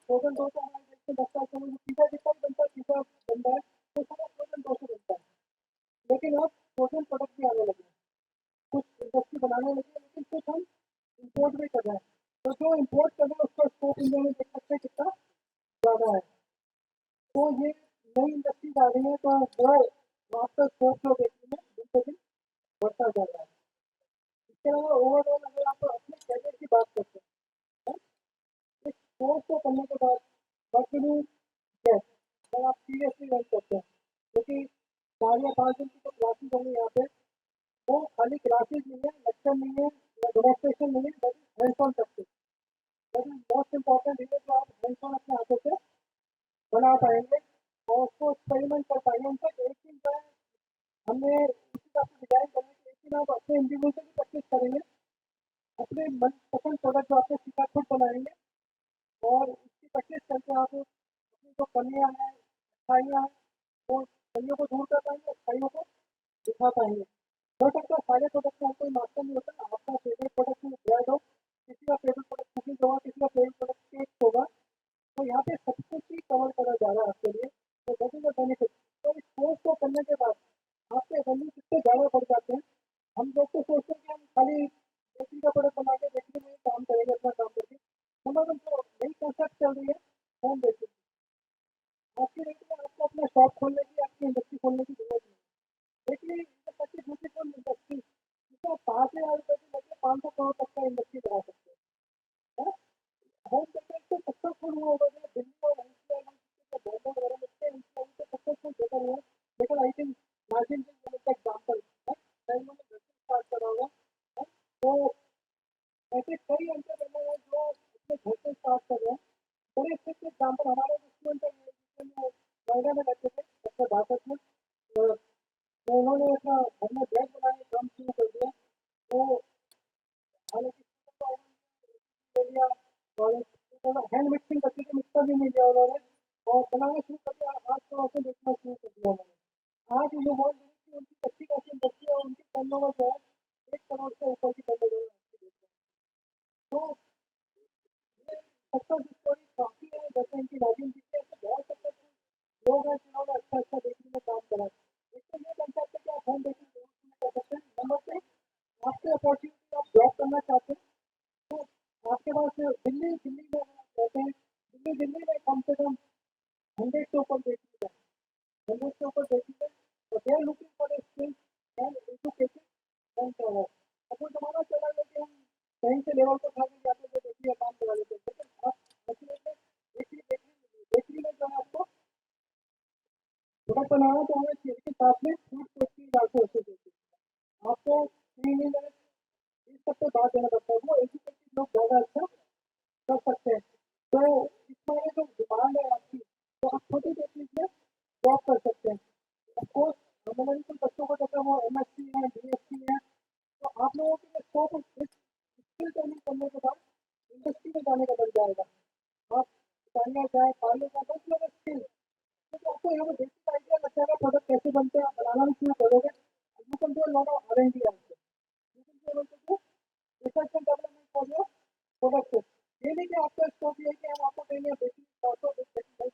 फ्रोजन डो तो हमारे देश में 10 साल से पिज़्ज़ा जितना भी बनता है, पिज़्ज़ा बनता है वो सारा फ्रोजन डो से बनता है, लेकिन अब फ्रोजन प्रोडक्ट भी आने लगे हैं। कुछ इंडस्ट्री बनाने लगी है, लेकिन कुछ हम इम्पोर्ट भी कर रहे हैं। तो जो इम्पोर्ट कर रहे हैं उसका स्कोप इंडिया में देख सकते हैं कितना ज़्यादा है। तो ये नई इंडस्ट्रीज आ रही है, तो वो आपका स्कोप जो देखने में दिन पे दिन बढ़ता जा रहा है। इसके अलावा ओवरऑल अगर आप अपने कैरियर की बात करते हैं, इस कोर्स को करने के बाद वट टू डू नेक्स्ट, अगर आप सीरियसली रन करते हैं, क्योंकि 4 या 5 दिन की जो क्लासेज होंगी यहाँ पे, वो खाली क्लासेज नहीं है, लेक्चर नहीं है या डेमोन्स्ट्रेशन नहीं है, that is hands on practice. That is most important है, जो आप हैंड्स ऑन अपने हाथों से बना पाएंगे और उसको एक्सपेरिमेंट कर पाएंगे। उनका एक दिन जो है हमने उसी हिसाब से डिजाइन करने के, एक दिन आप अपने इंडिविजुअल से भी प्रैक्टिस करेंगे, अपने मनपसंद प्रोडक्ट जो आपने सीखा खुद बनाएंगे और उसकी प्रैक्टिस करके आप अपनी जो कमियाँ हैं, अच्छाइयाँ हैं, वो कमियों को दूर कर पाएंगे, अच्छाइयों को दिखा पाएंगे। हो सकता है सारे प्रोडक्ट में कोई मास्टर नहीं होता, आपका फेवरेट प्रोडक्ट ब्रेड हो, किसी का फेवरेट प्रोडक्ट कुकिंग होगा, किसी का फेवरेट प्रोडक्ट केक होगा, तो यहाँ पे सब कुछ ही कवर करा जा रहा है आपके लिए, तो दैट इज अ बेनिफिट। तो इस कोर्स को करने के बाद आपके वैल्यू कितने ज़्यादा बढ़ जाते हैं। हम लोग तो सोचते हैं कि हम खाली बेकरी का प्रोडक्ट बना के बेकरी में ही काम करेंगे, अपना काम करके। नंबर वन जो नई कंसेप्ट चल रही है होम बेकरी, आपकी बेकरी में आपको अपना शॉप खोलने की, आपकी इंडस्ट्री खोलने की जरूरत नहीं है। बेकरी सबसे ब्यूटीफुल इंडस्ट्री, जिसमें 5,000 रुपये से लेकर 500 करोड़ तक का इंडस्ट्री बना सकते हैं। होम बेकर से सक्सेसफुल हुआ होगा जो दिल्ली और एनसीआर में, बॉम्बे वगैरह में सक्सेसफुल बेकर हुआ, लेकिन I think Nazim ji one of the example है, चाहे उन्होंने घर से स्टार्ट करा होगा, है? तो ऐसे कई एंटरप्रेन्योर हैं जो अपने घर से स्टार्ट कर रहे हैं। बड़े अच्छे अच्छे एग्जाम्पल हमारे स्टूडेंट है, जिसमें नोएडा में रहते थे डॉक्टर बासठ में, तो उन्होंने अपना घर में बैग बनाने का काम शुरू कर दिया। तो हालांकि ले लिया और हैंड मिक्सिंग करके के मिक्सर भी मिल गया उन्होंने, और बनाना शुरू कर दिया, आज तो ऐसे बेचना शुरू कर दिया उन्होंने। आज ये बोल रही कि उनकी अच्छी खासी इंडस्ट्री है, उनकी टर्नओवर जो है 1 करोड़ से ऊपर की टर्नओवर है। तो ये सक्सेस स्टोरी काफ़ी है, जैसे इनकी नाजिम जी के ऐसे बहुत सक्सेसफुल लोग हैं जिन्होंने अच्छा अच्छा बेकरी में काम करा है। एक तो ये कंसेप्ट है कि आप होम बेकरी कर सकते हैं। नंबर 2, आपके अपॉर्चुनिटी आप जॉब करना चाहते हैं, तो आपके पास दिल्ली में अगर आप रहते हैं, दिल्ली में कम से कम 100 से ऊपर बेकरीज है, 100 से ऊपर बेकरीज है, और they are looking for a skill and educated man power. अब वो ज़माना चला गया कि हम कहीं से लेवल को उठा के जाते थे, बेकरी का काम करा लेते थे, लेकिन आप बेकरी बेकरी में जो है आपको प्रोडक्ट बनाना तो हमें चाहिए, लेकिन साथ में फूड सेफ्टी डालते होते थे, आपको क्लीनिंग इस सब पे बात देना पड़ता है, वो एजुकेटेड लोग ज़्यादा अच्छा कर सकते हैं। तो इसमें जो डिमांड है आपकी, तो आप छोटी बेकरीज में जॉब कर सकते हैं। ऑफकोर्स हमारे कुछ बच्चों को जैसे वो MSc है, BSc है, तो आप लोगों के लिए स्कोप स्किल ट्रेनिंग करने के बाद इंडस्ट्री में जाने का बन जाएगा। आप दुकानियाँ जाए, पार्लर जाए, बस लोग स्किल, क्योंकि आपको यहाँ पे बेसिक आइडिया लग जाएगा प्रोडक्ट कैसे बनते हैं, आप बनाना भी शुरू करोगे। You can do a lot of R&D also, you can be able to do research and development for your product. ये नहीं कि आपका स्कोप ये है कि हम आपको कहेंगे बेसिक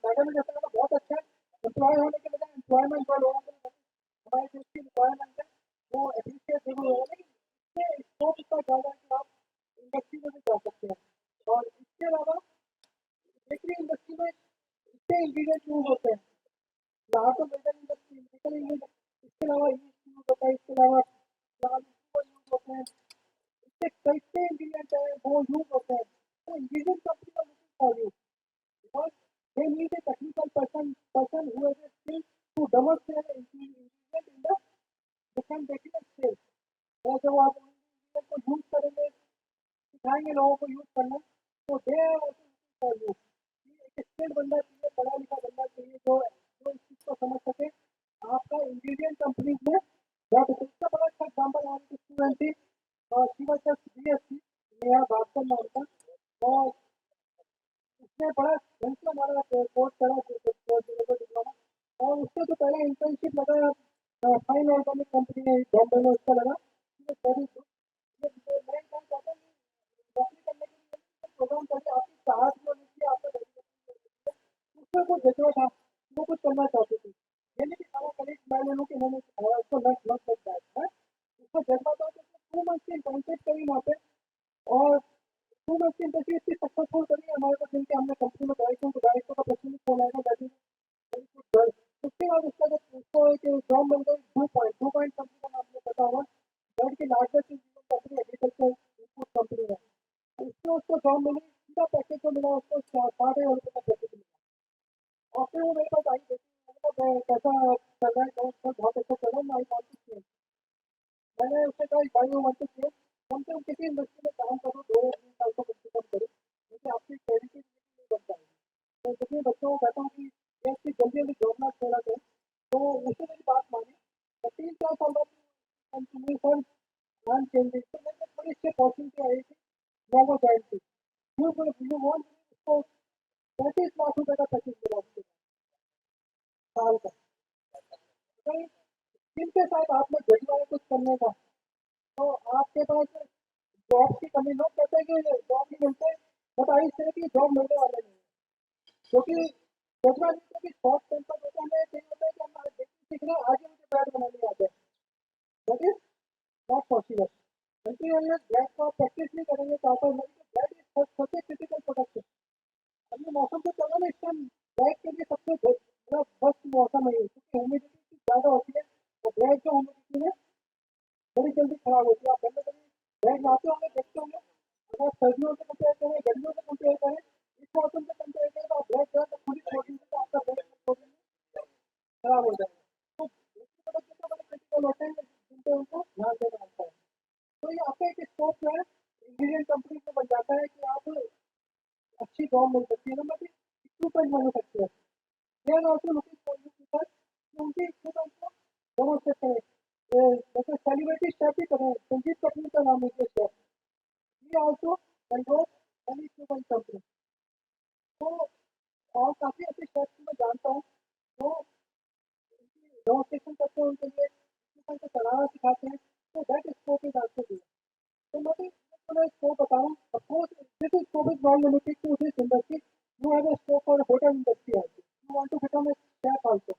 मैडम ने जैसा कहा बहुत अच्छा है, एम्प्लॉय होने के बजाय एम्प्लॉयमेंट जो लोगों को हमारे देश की रिक्वायरमेंट है वो एप्रिशिएट जरूर होगा, लेकिन इससे स्कोप इतना ज़्यादा है कि आप इंडस्ट्री में भी जा सकते हैं। और इसके अलावा बेकरी इंडस्ट्री में इतने इंग्रीडियंट यूज होते हैं, यहाँ तो मेटल इंडस्ट्री मेटल इंग्रीडियंट, इसके अलावा यूज होता है, इसके अलावा यूज होते हैं, इससे कैसे इंग्रेडिएंट है वो यूज होते हैं, तो इंग्रेडिएंट कंपनी का looking for you because they need a technical person who has a skill to demonstrate the ingredient in the different baking scale। और जब आप ingredient को यूज करेंगे, सिखाएंगे लोगों को यूज करना, तो they are also looking for you. एक स्किल्ड बंदा चाहिए, पढ़ा लिखा बंदा चाहिए जो जो इस चीज को समझ सके। आपका इंग्रेडिएंट कंपनीज में बहुत इसका बड़ा अच्छा एग्जाम्पल हमारी स्टूडेंट थी, और she was just BSc, Neha Bhaskar नाम था, और उसने बड़ा ढंग से हमारा कोर्स करा डिप्लोमा, और उससे जो पहले इंटर्नशिप लगा फाइन ऑर्गेनिक कंपनी है बॉम्बे में, उसका लगा वेरी गुड। मैं क्या चाहता हूँ नौकरी करने के लिए प्रोग्राम करके आपकी चाहत जो होनी चाहिए, आपका डेडिकेशन उसमें कुछ जज्बा था, वो कुछ करना चाहती थी। ये नहीं कि सारा कलीग मैं ले लूँ कि मैंने सिखाया उसको लग लग लग जाए है, उसका जज्बा था। तो 2 मंथ की इंटर्नशिप करी वहाँ पे, और 2 मंथ की इंटर्नशिप इतनी सक्सेसफुल करी हमारे को, जिनके हमने कंपनी में डायरेक्टर का पर्सनली फोन आएगा that is very good girl. उसके बाद उसका जब उसको एक जॉब मिल गई, 2 पॉइंट कंपनी का नाम मुझे पता होगा, वर्ल्ड की largest company agriculture input company है। तो उसमें उसको जॉब मिली, सीधा पैकेज जो मिला उसको 60,000 रुपये का पैकेज मिला। और फिर वो मेरे पास आई, देखी कैसा चल रहा है, बहुत अच्छा चल रहा है, आई वांट टू चेंज। मैंने उससे कहा भाई वो वांट टू चेंज, कम से कम किसी इंडस्ट्री में काम करो, 2 3 साल को कम से कम करो, क्योंकि आपकी क्रेडिट नहीं बन पाएगी। तो जितने बच्चों को कहता हूँ कि ये इसकी जल्दी जल्दी जॉब ना छोड़ा करें, तो उसने मेरी बात मानी। तो 3 4 साल बाद कंटिन्यू सर नाम चेंज, तो मेरे को बड़ी अच्छी अपॉर्चुनिटी आई थी नोवो जॉइन की। यू वांट उसको 35 लाख रुपए का पैकेज मिला उसके साल का। तो जिनके साथ आपने जज्बा है कुछ करने का, तो आपके पास जॉब की कमी, लोग कहते हैं कि जॉब नहीं मिलते, बट आई से कि जॉब मिलने वाले नहीं है, क्योंकि जज्बा नहीं, क्योंकि शॉर्ट टेम्पर होता है, चाहिए होता है कि हम आज देखते सीख रहे हैं, आगे मुझे बैट बनाने आ जाए, दैट इज नॉट पॉसिबल। क्योंकि अगर बैट को आप प्रैक्टिस नहीं करेंगे प्रॉपर, बैट इज सबसे क्रिटिकल प्रोडक्ट है। अभी मौसम तो चला ना इस टाइम, बैट के लिए सबसे मतलब बेस्ट मौसम है ये, क्योंकि ह्यूमिडिटी ज़्यादा होती है, और बैट जो ह्यूमिडिटी में बड़ी जल्दी खराब होती है। आप कभी कभी बैग लाते होंगे, देखते होंगे, अगर सर्दियों से कंपेयर करें, गर्मियों से कंपेयर करें, इस मौसम से कंपेयर करें, तो आप बैग जो है तो खुद ही छोड़ दीजिए, तो आपका बैग खराब हो जाएगा। तो दूसरी तरफ जो बड़े क्रिटिकल होते हैं जिन पे उनको ध्यान देना होता है। तो ये आपका एक स्कोप जो है इंग्रीडियंट कंपनी में बन जाता है कि आप अच्छी जॉब मिल सकती है, number 3 equipment manufacturer, they are also looking for you people कि उनके इक्विपमेंट को डेमोन्स्ट्रेट करें। जैसे सेलिब्रिटी शेफ भी करें, संजीव कपूर का नाम लीजिए chef, he also controls many equipment company। तो और काफ़ी ऐसे शेफ्स मैं जानता हूँ जो डेमोन्स्ट्रेशन करते हैं, उनके लिए इक्विपमेंट को चलाना सिखाते हैं, तो that scope is also there. तो मैं स्कोप बताऊँ, of course this scope is not limited to this industry, you have a scope for hotel industry also, you want to become a chef also,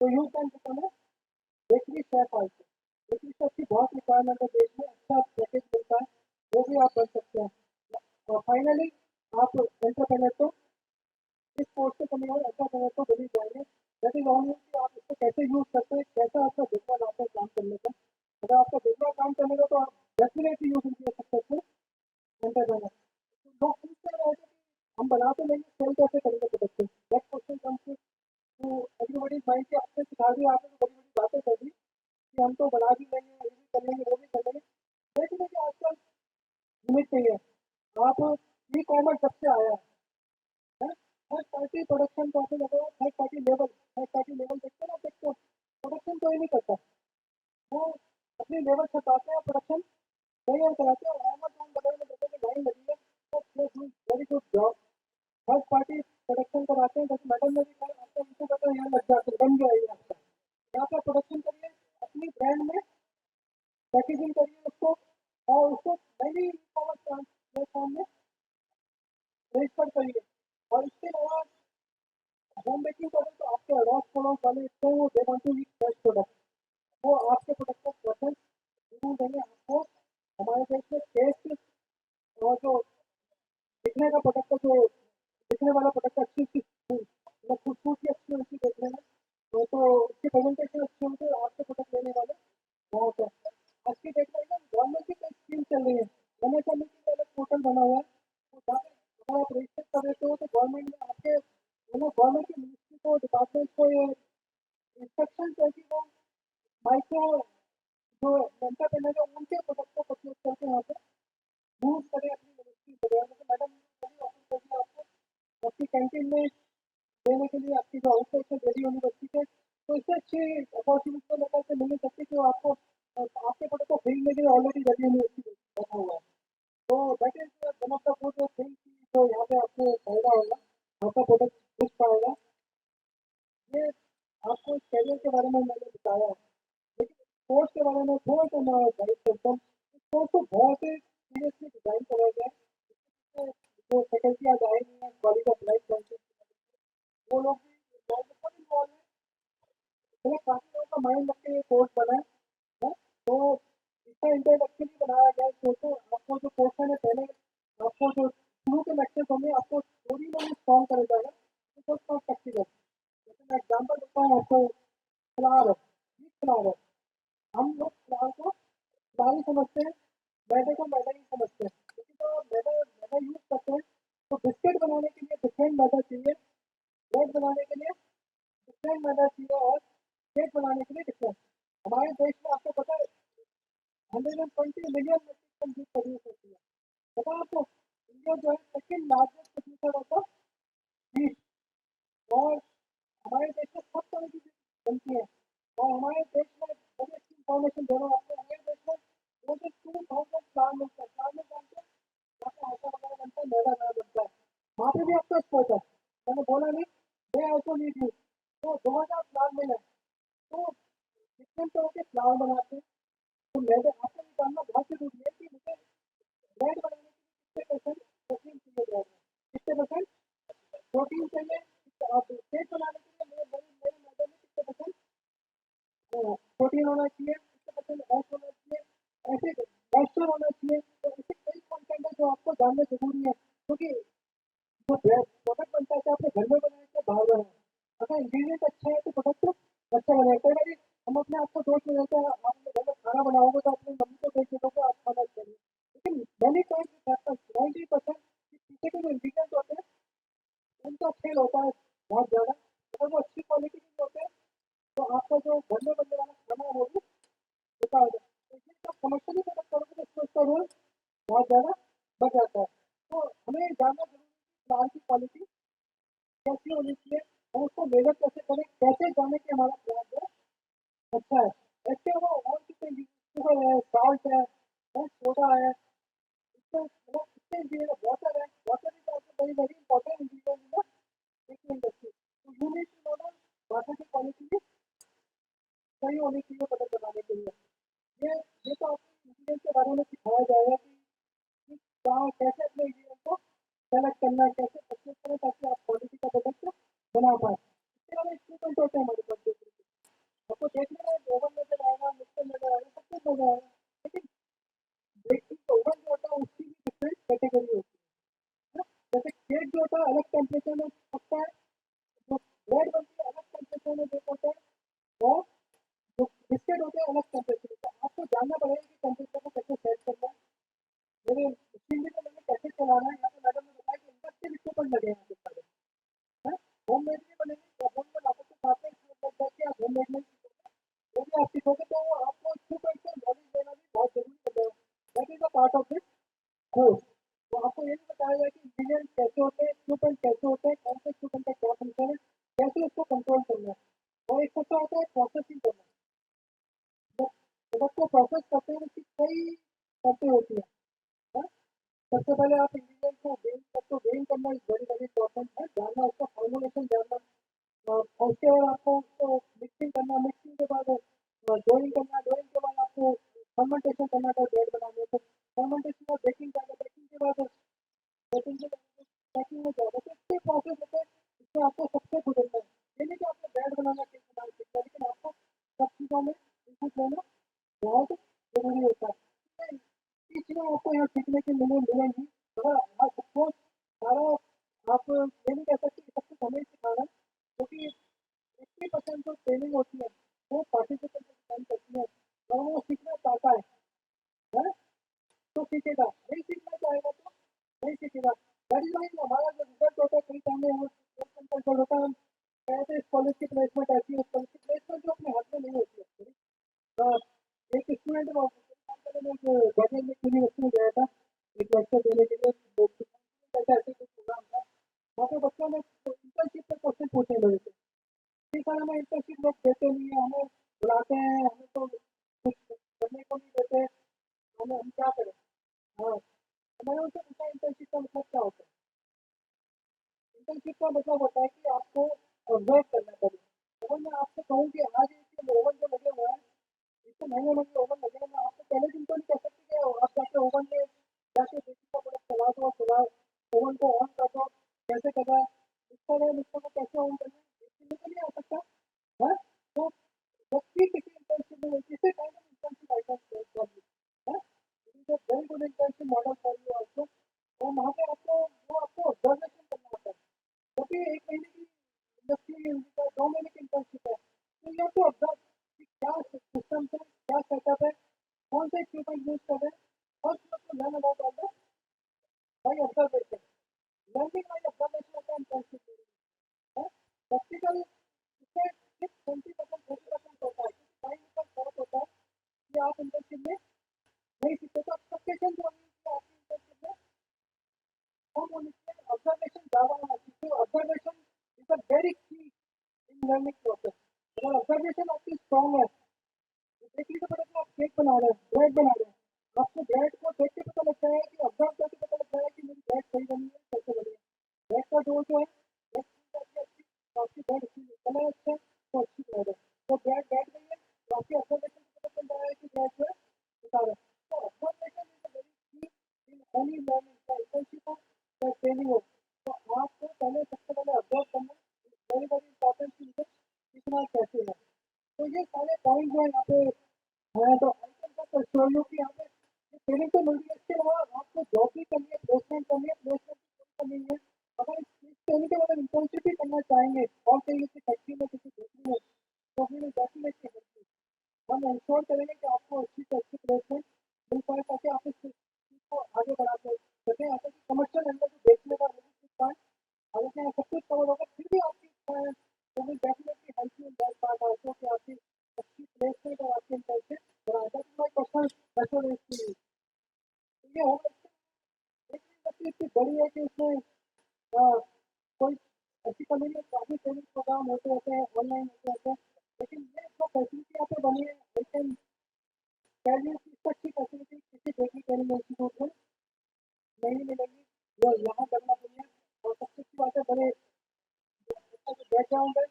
तो you can become a bakery chef also. Bakery chef की बहुत requirement है देश में, अच्छा package मिलता है, वो भी आप बन सकते हैं। और फाइनली आप एंटरप्रेन्योर तो इस कोर्स से करने और एंटरप्रेन्योर तो बन ही जाएंगे। दैट इज ऑनली कि आप इसको कैसे यूज करते हैं, कैसा आपका जज्बा लाता है काम करने का। अगर आपका जज्बा काम करने का, तो आप definitely you will be a successful entrepreneur. लोग पूछते रहे थे कि हम बना तो लेंगे, सेल कैसे करेंगे प्रोडक्ट को, that question comes to everybody mind कि आपने सिखा दिया, आपने तो बड़ी बड़ी बातें कर दी कि हम तो बना भी लेंगे, ये भी कर लेंगे, वो भी कर लेंगे। लेकिन देखिए आजकल लिमिट नहीं है। आप ई कॉमर्स जब से आया है, थर्ड पार्टी प्रोडक्शन काफी लगा हुआ, थर्ड पार्टी लेवल देखते ना, देखते प्रोडक्शन कोई नहीं करता, वो अपनी लेवल छपाते हैं, प्रोडक्शन तैयार कराते हैं, अमेज़न वगैरह में देखो कि लाइन लगी है, तो very good job. Third party production कराते हैं, जैसे मैडम ने भी कहा, आपका इनको पता है यहाँ लग जाते बन गया ये आपका, यहाँ पर प्रोडक्शन करिए, अपनी ब्रांड में पैकेजिंग करिए उसको, और उसको मैंने ई कॉमर्स प्लेटफॉर्म में रजिस्टर करिए। और इसके अलावा होम बेकिंग करें, तो आपके अड़ोस पड़ोस वाले इतने वो they want to eat fresh product, वो आपके प्रोडक्ट को प्रेफरेंस जरूर देंगे। आपको हमारे देश में टेस्ट और जो दिखने का प्रोडक्ट है, जो दिखने वाला प्रोडक्ट अच्छी अच्छी मतलब खूबसूरती अच्छी होती देखने में, तो उसकी प्रेजेंटेशन अच्छी होती है, आपके प्रोडक्ट लेने वाले बहुत है। आज की डेट में गवर्नमेंट की कई स्कीम चल रही है, की मिनिस्ट्री को, डिपार्टमेंट को ये इंस्ट्रक्शन है कि वो माइक्रो जो एंटरप्रेन्योर है उनके प्रोडक्ट को परचेज करके यहाँ पे यूज करें अपनी मिनिस्ट्री को। जैसे मैडम ऑफर कर दिया आपको आपकी कैंटीन में देने के लिए, आपकी जो आउटलेट है दिल्ली यूनिवर्सिटी के, तो इससे अच्छी अपॉर्चुनिटी तो मेरे से मिल नहीं सकती कि आपको आपके प्रोडक्ट को खरीदने के लिए ऑलरेडी दिल्ली यूनिवर्सिटी बैठा हुआ है। तो that is one of the good thing जो यहाँ पे आपको फायदा होगा, आपका प्रोडक्ट बिक पाएगा। ये आपको कैरियर के बारे में मैंने बताया है, लेकिन कोर्स के बारे में थोड़ा सा मैं गाइड करता हूँ। इस कोर्स को बहुत ही सीरियसली डिजाइन करा गया है। जो फैकल्टी आज आए हुए हैं कॉलेज ऑफ लाइफ साइंसेज, वो लोग भी इन्वॉल्व है। मतलब काफी लोगों का माइंड रख के ये कोर्स बना है। तो इसका इंट्रोडक्टली बनाया गया है। सोचो आपको जो क्वेश्चन है पहले आपको जो शुरू के लेक्चर होंगे आपको थोड़ी में सॉल्व करे जाएगा, तो बहुत प्रैक्टिकल। जैसे मैं एग्जाम्पल देता हूँ आपको, फ्लावर फ्लावर हम लोग फ्लावर को फ्लावर ही समझते हैं, मैदे को मैदा ही समझते हैं। लेकिन तो मैदा मैदा यूज करते हैं तो बिस्किट बनाने के लिए डिफरेंट मैदा चाहिए, ब्रेड बनाने के लिए डिफरेंट मैदा चाहिए, और केक बनाने के लिए डिफरेंट। हमारे देश में आपको पता है 120 मिलियन मेट्रिक टन दूध प्रोड्यूस होती है। पता है आपको इंडिया जो है सेकेंड लार्जेस्ट प्रोड्यूसर होता है बीफ। और हमारे देश में सब तरह की चीज़ बनती है। और हमारे देश में बड़ी अच्छी इंफॉर्मेशन दे रहा हूँ आपको, हमारे देश में वो जो 2000 फ्लावर मिलता है, फ्लावर में जानते हैं वहाँ पे आटा वगैरह बनता है, मैदा वगैरह बनता है, वहाँ पे भी आपका स्पोर्ट है। मैंने बोला नहीं दे ऑल्सो नीड यू। तो 2000 फ्लावर मिला है, तो डिफरेंट तरह के फ्लावर बनाते हैं। तो मैदे आपको ये जानना बहुत जरूरी है कि मुझे ब्रेड बनाने के लिए कितने परसेंट प्रोटीन चाहिए, ब्रेड में कितने परसेंट प्रोटीन चाहिए, आप केक बनाने के लिए मेरे मेरे मेरे मैदे में कितने परसेंट प्रोटीन होना चाहिए, कितने परसेंट एस होना चाहिए, ऐसे मॉइस्चर होना चाहिए। तो ऐसे कई कंटेंट है जो आपको जानना जरूरी है, क्योंकि जो प्रोडक्ट बनता है चाहे आपने घर में बनाए चाहे बाहर बनाए, अगर इंग्रीडियंट अच्छा है तो प्रोडक्ट अच्छा बनेगा। कई बार हम अपने आप को दोस्त में रहते हैं, आप अपने घर में खाना बनाओगे तो अपनी मम्मी को देख के दोगे आप खाना चाहिए, लेकिन मैंने टाइम 90% पीछे के जो इंग्रीडियंट होते हैं उनका फेल होता है बहुत ज़्यादा। अगर वो अच्छी क्वालिटी के होते हैं तो आपका जो घर में बनने वाला खाना है वो भी बेकार हो जाए। तो ये सब कमर्शियली प्रोडक्ट करोगे तो उसका रोल बहुत ज़्यादा बढ़ जाता है। तो हमें जानना जरूरी है कि फ्लावर की क्वालिटी कैसी होनी चाहिए और उसको मेजर कैसे करें, कैसे जाने कि हमारा फ्लावर जो है अच्छा है। ऐसे वो और कितने शुगर है, साल्ट है, सोडा है, इससे मतलब कितने इंग्रीडियंट, वाटर है, water is also very very important ingredient in the baking industry. तो you need to know the water की क्वालिटी भी सही होनी चाहिए प्रोडक्ट बनाने के लिए। ये ये तो आपको इंग्रीडियंट के बारे में सिखाया जाएगा कि क्या कैसे अपने इंग्रीडियंट को सेलेक्ट करना है, कैसे परचेज करें ताकि आप क्वालिटी का प्रोडक्ट बना पाए। इसके अलावा इक्विपमेंट होते हैं हमारे पास दूसरे, आपको देखने में ओवन नजर आएगा, मिक्सर नजर आएगा, सब कुछ नजर आएगा, लेकिन बेकिंग ओवन जो होता है उसकी भी डिफरेंट कैटेगरी होती है ना। जैसे केक जो होता है अलग टेम्परेचर में पकता है, जो ब्रेड बनती है अलग टेम्परेचर में बेक होता है, और जो बिस्किट होते हैं अलग टेम्परेचर। तो आपको जानना पड़ेगा कि टेम्परेचर को कैसे सेट करना है। मेरे मशीनरी को मैंने कैसे चलाना है, यहाँ पे मैडम ने बताया कि इंडस्ट्रियल इक्विपमेंट लगे हैं यहाँ पे सारे, हैं होममेड भी बनेंगे, तो होममेड आपको कुछ आते हैं इक्विपमेंट करके आप होममेड में वो भी आप सीखोगे, तो आपको इक्विपमेंट से नॉलेज लेना भी बहुत जरूरी हो जाएगा। That is a part of this course. तो आपको ये भी बताया जाए कि इंग्रीडियंट कैसे होते हैं, इक्विपमेंट कैसे होते हैं, कौन से इक्विपमेंट का क्या फंक्शन है, कैसे उसको कंट्रोल करना है, और एक सबसे होता है प्रोसेसिंग करना। जब प्रोडक्ट को प्रोसेस करते हैं उसकी कई बातें होती हैं, हाँ? सबसे पहले आप इंग्रीडियंट को वेइंग करना इज वेरी वेरी इंपॉर्टेंट है, जानना उसका फॉर्मुलेशन जानना। और उसके बाद आपको उसको मिक्सिंग करना, मिक्सिंग के बाद डोइंग करना, डोइंग के बाद आपको फर्मेंटेशन करना था ब्रेड बनाने को, फर्मेंटेशन और बेकिंग करना, बेकिंग के बाद बेकिंग के बाद पैकिंग में जाएगा। तो इतने प्रोसेस होते हैं, इसमें आपको सबसे गुजरना है। ये नहीं कि आपको ब्रेड बनाना केक बनाना सीखना है, लेकिन आपको सब चीज़ों में इनपुट लेना बहुत जरूरी होता है। ये चीज़ें आपको यहाँ सीखने के मिलेंगी। अगर आप सपोज सारा आप ये नहीं कह सकते कि सब कुछ हमें ही सिखाना है, क्योंकि 80% जो ट्रेनिंग होती है वो पार्टिसिपेंट पे डिपेंड करती है, और वो सीखना चाहता है तो सीखेगा, नहीं सीखना चाहेगा तो नहीं सीखेगा। दैट इज व्हाई हमारा जो रिजल्ट होता है कई टाइम में वो रिजल्ट होता है, कहते इस कॉलेज की प्लेसमेंट ऐसी है, उस कॉलेज की प्लेसमेंट जो अपने हाथ में नहीं होती एक्चुअली। एक स्टूडेंट गवर्नमेंट यूनिवर्सिटी में गया था एक लेक्चर देने के लिए, ऐसा ऐसे कुछ प्रोग्राम था। वहाँ पे बच्चों ने इंटर्नशिप पे क्वेश्चन पूछे मेरे से कि सर हमें इंटर्नशिप लोग देते नहीं है, हमें बुलाते हैं, हमें तो कुछ करने को नहीं देते, हम क्या करें। हाँ, तो मैंने उनसे पूछा इंटर्नशिप का मतलब क्या होता है। इंटर्नशिप का मतलब होता है कि आपको ऑब्जर्व करना पड़ेगा। अगर मैं आपसे कहूँ कि आज ये ओवन जो लगे हुए हैं, इतने महंगे महंगे ओवन लगे हैं, मैं आपको पहले दिन तो नहीं कह सकती कि आप जाके ओवन में जाके बेसिक का प्रोडक्ट चला दो, चलाओ ओवन को ऑन कर दो, कैसे करना है, इसका को कैसे ऑन करना है, एक दिन तो नहीं आ सकता। हाँ, तो जब भी किसी इंटर्नशिप में किसी टाइम इंटर्नशिप आइटम है, very good internship model for you also. तो वहाँ पे आपको वो आपको ऑब्जर्वेशन करना होता है, क्योंकि एक महीने की इंडस्ट्री का 2 महीने की इंटर्नशिप है, तो यू हैव टू ऑब्जर्व कि क्या सिस्टम है, क्या सेटअप है, कौन से इक्विपमेंट यूज कर रहे हैं। First you have to learn about all the by observation, learning by observation होता है इंटर्नशिप है। प्रैक्टिकल इससे सिर्फ 20% 30% होता है, क्योंकि टाइम का शॉर्ट होता है कि आप इंटर्नशिप में नहीं सीखते। तो एक्सपेक्टेशन जो होनी चाहिए आपकी इंटर्नशिप में कम होनी चाहिए, ऑब्जर्वेशन ज़्यादा होना चाहिए। तो ऑब्जर्वेशन इज अ वेरी की इन लर्निंग प्रोसेस। अगर ऑब्जर्वेशन आपकी स्ट्रॉन्ग है, देखिए तो पता आप केक बना रहे हैं, ब्रेड बना रहे हैं, आपको ब्रेड को देख के पता लगता है कि ऑब्जर्व करके पता लगता है कि मेरी ब्रेड सही बनी है, कैसे बनी है। ब्रेड का डो जो है ब्रेड अच्छी, तो आपकी ब्रेड अच्छी कलर अच्छा है तो अच्छी ब्रेड है। तो ब्रेड बैठ गई है तो आपकी ऑब्जर्वेशन से पता चल रहा है कि ब्रेड जो है बेकार है। तो ऑब्जर्वेशन इज अ वेरी की इन एनी लर्निंग, चाहे इंटर्नशिप हो चाहे ट्रेनिंग हो। तो आपको पहले सबसे पहले ऑब्जर्व करना वेरी वेरी इंपॉर्टेंट चीज़ है, सीखना कैसे है। तो ये सारे पॉइंट जो है यहाँ पे हैं, तो शो की यहाँ पे ट्रेनिंग तो मिल रही है, इसके अलावा आपको जॉब भी करनी है, प्लेसमेंट करनी है, प्लेसमेंट करनी है। अगर इस ट्रेनिंग के बाद इंटर्नशिप भी करना चाहेंगे और कहीं किसी फैक्ट्री में किसी दूसरी में, तो फिर डेफिनेटली हम इंश्योर करेंगे कि आपको अच्छी से अच्छी प्लेसमेंट मिल पाए, ताकि आप इस चीज़ को आगे बढ़ा सकें। यहाँ तक कि कमर्शियल एंगल से देखने का नहीं पाए, हालांकि यहाँ सब कुछ कवर होगा, फिर भी आपकी इच्छा है तो will definitely help you in that part also कि आपकी अच्छी प्लेसमेंट और आपके इंटर्नशिप बढ़ाए। That is my personal reference to you. तो ये होगा, लेकिन इंडस्ट्री इतनी बड़ी है कि उसमें कोई ऐसी कम्युनिटी काफ़ी ट्रेनिंग प्रोग्राम होते रहते हैं, ऑनलाइन होते रहते हैं, लेकिन ये जो फैसिलिटी यहाँ पे बनी है, लेकिन कैरियर की इससे अच्छी फैसिलिटी किसी डिग्री ट्रेनिंग इंस्टीट्यूट में नहीं मिलेगी। जो यहाँ डेवलप हुई है, और सबसे अच्छी बात है बड़े इसका जो बैकग्राउंड है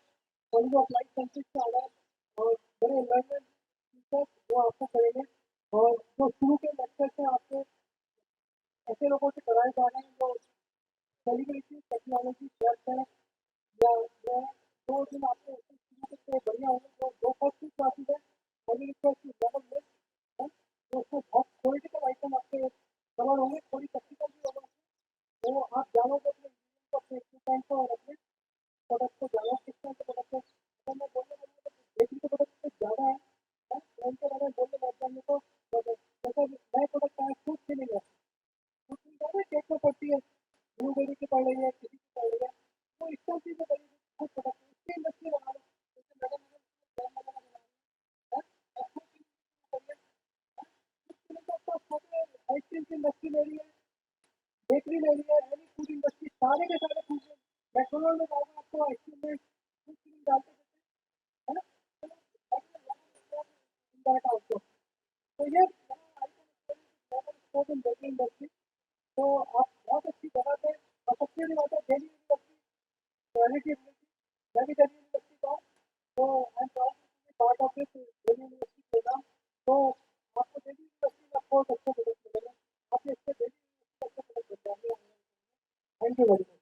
कॉलेज ऑफ लाइफ साइंसेज से आ रहा है, और बड़े लर्नर टीचर्स वो आपको करेंगे, और जो शुरू के लेक्चर से आपको ऐसे लोगों से कराए जा रहे हैं जो सेलिब्रिटी टेक्नोलॉजी शेयर हैं, या जो 2 दिन आपको शुरू से बढ़िया होंगे। जो 2 फर्स्ट क्लासेज है पहली रिक्वेस्ट की लेवल में है, तो उसमें बहुत पॉलिटिकल आइटम आपके कवर होंगे, थोड़ी टेक्निकल भी होगा। तो आप जानोगे अपने इंजीनियरिंग को, अपने इक्विपमेंट को और अपने प्रोडक्ट को जानो किस तरह से प्रोडक्ट है। अगर मैं बोलने बोलूँगा तो बेसिक के प्रोडक्ट कुछ ज़्यादा है, तो उनके बारे में बोलने लग जाएंगे तो जैसे नए प्रोडक्ट आए फ्रूट फीलिंग है, फ्रूट फीलिंग ज़्यादा केक में पड़ती है, ब्लूबेरी की पड़ रही है, किसी की पड़ रही है, तो इस तरह की जो बड़ी कुछ प्रोडक्ट इसकी इंडस्ट्री बना लो, जैसे मैडम ब्रांड वगैरह बना है, और फ्रूट फीलिंग तो छोटे आइसक्रीम की इंडस्ट्री ले रही है, बेकरी ले रही है, एनी फूड इंडस्ट्री, सारे के सारे फूड मैकडोनल्ड में जाओगे आपको आइसक्रीम में फूड फीलिंग डालते है ना। दैट आल्सो, तो ये बेकरी इंडस्ट्री, तो आप बहुत अच्छी जगह पे, और सबसे बड़ी बात है दिल्ली यूनिवर्सिटी क्वालिटी मिलेगी। मैं भी दिल्ली यूनिवर्सिटी का हूँ, तो I am proud to be part of this Delhi university program. तो आपको दिल्ली यूनिवर्सिटी में बहुत अच्छा प्रोडक्ट मिलेगा, आप इससे दिल्ली यूनिवर्सिटी अच्छा प्रोडक्ट बन जाएंगे। Thank you very much.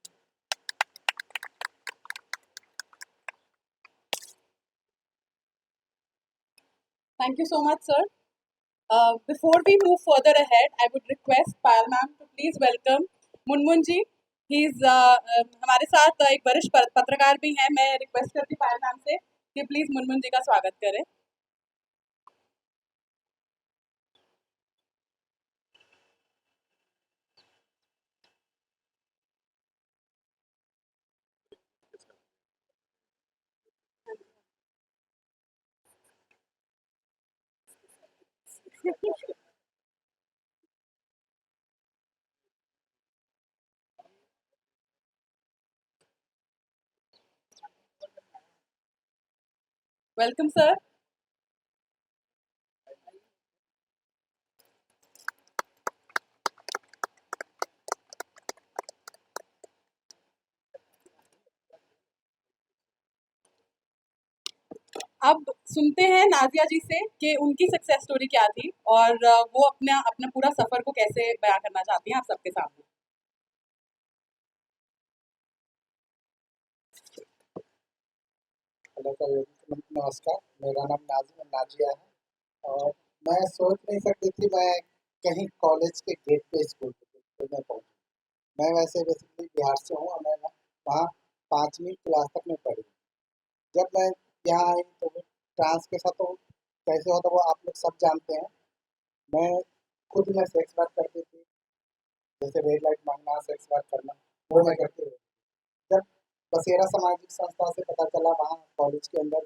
Thank you so much, sir. Before we move further ahead, I would request Payal ma'am to please welcome Munmun ji. He is हमारे साथ एक वरिष्ठ पत्रकार भी हैं। मैं रिक्वेस्ट करती पायल मैम से कि प्लीज मुनमुन जी का स्वागत करें। Welcome, sir. अब सुनते हैं नाज़िया जी से कि उनकी सक्सेस स्टोरी क्या थी और वो अपना अपना पूरा सफ़र को कैसे बयाँ करना चाहती हैं आप सबके सामने। हेलो सर, नमस्कार। मेरा नाम नाजिया है और मैं सोच नहीं सकती थी मैं कहीं कॉलेज के गेट पे स्कूल में पहुंचूं। मैं वैसे बेसिकली बिहार से हूँ और मैं वहाँ 5वीं क्लास तक में पढ़ी। जब मैं यहाँ आई तो ट्रांस के साथ तो कैसे होता वो आप लोग सब जानते हैं। मैं खुद में सेक्स वर्क करती थी, जैसे रेड लाइट मांगना, सेक्स वर्क करना, वो मैं करती थी। जब बसेरा सामाजिक संस्था से पता चला वहाँ कॉलेज के अंदर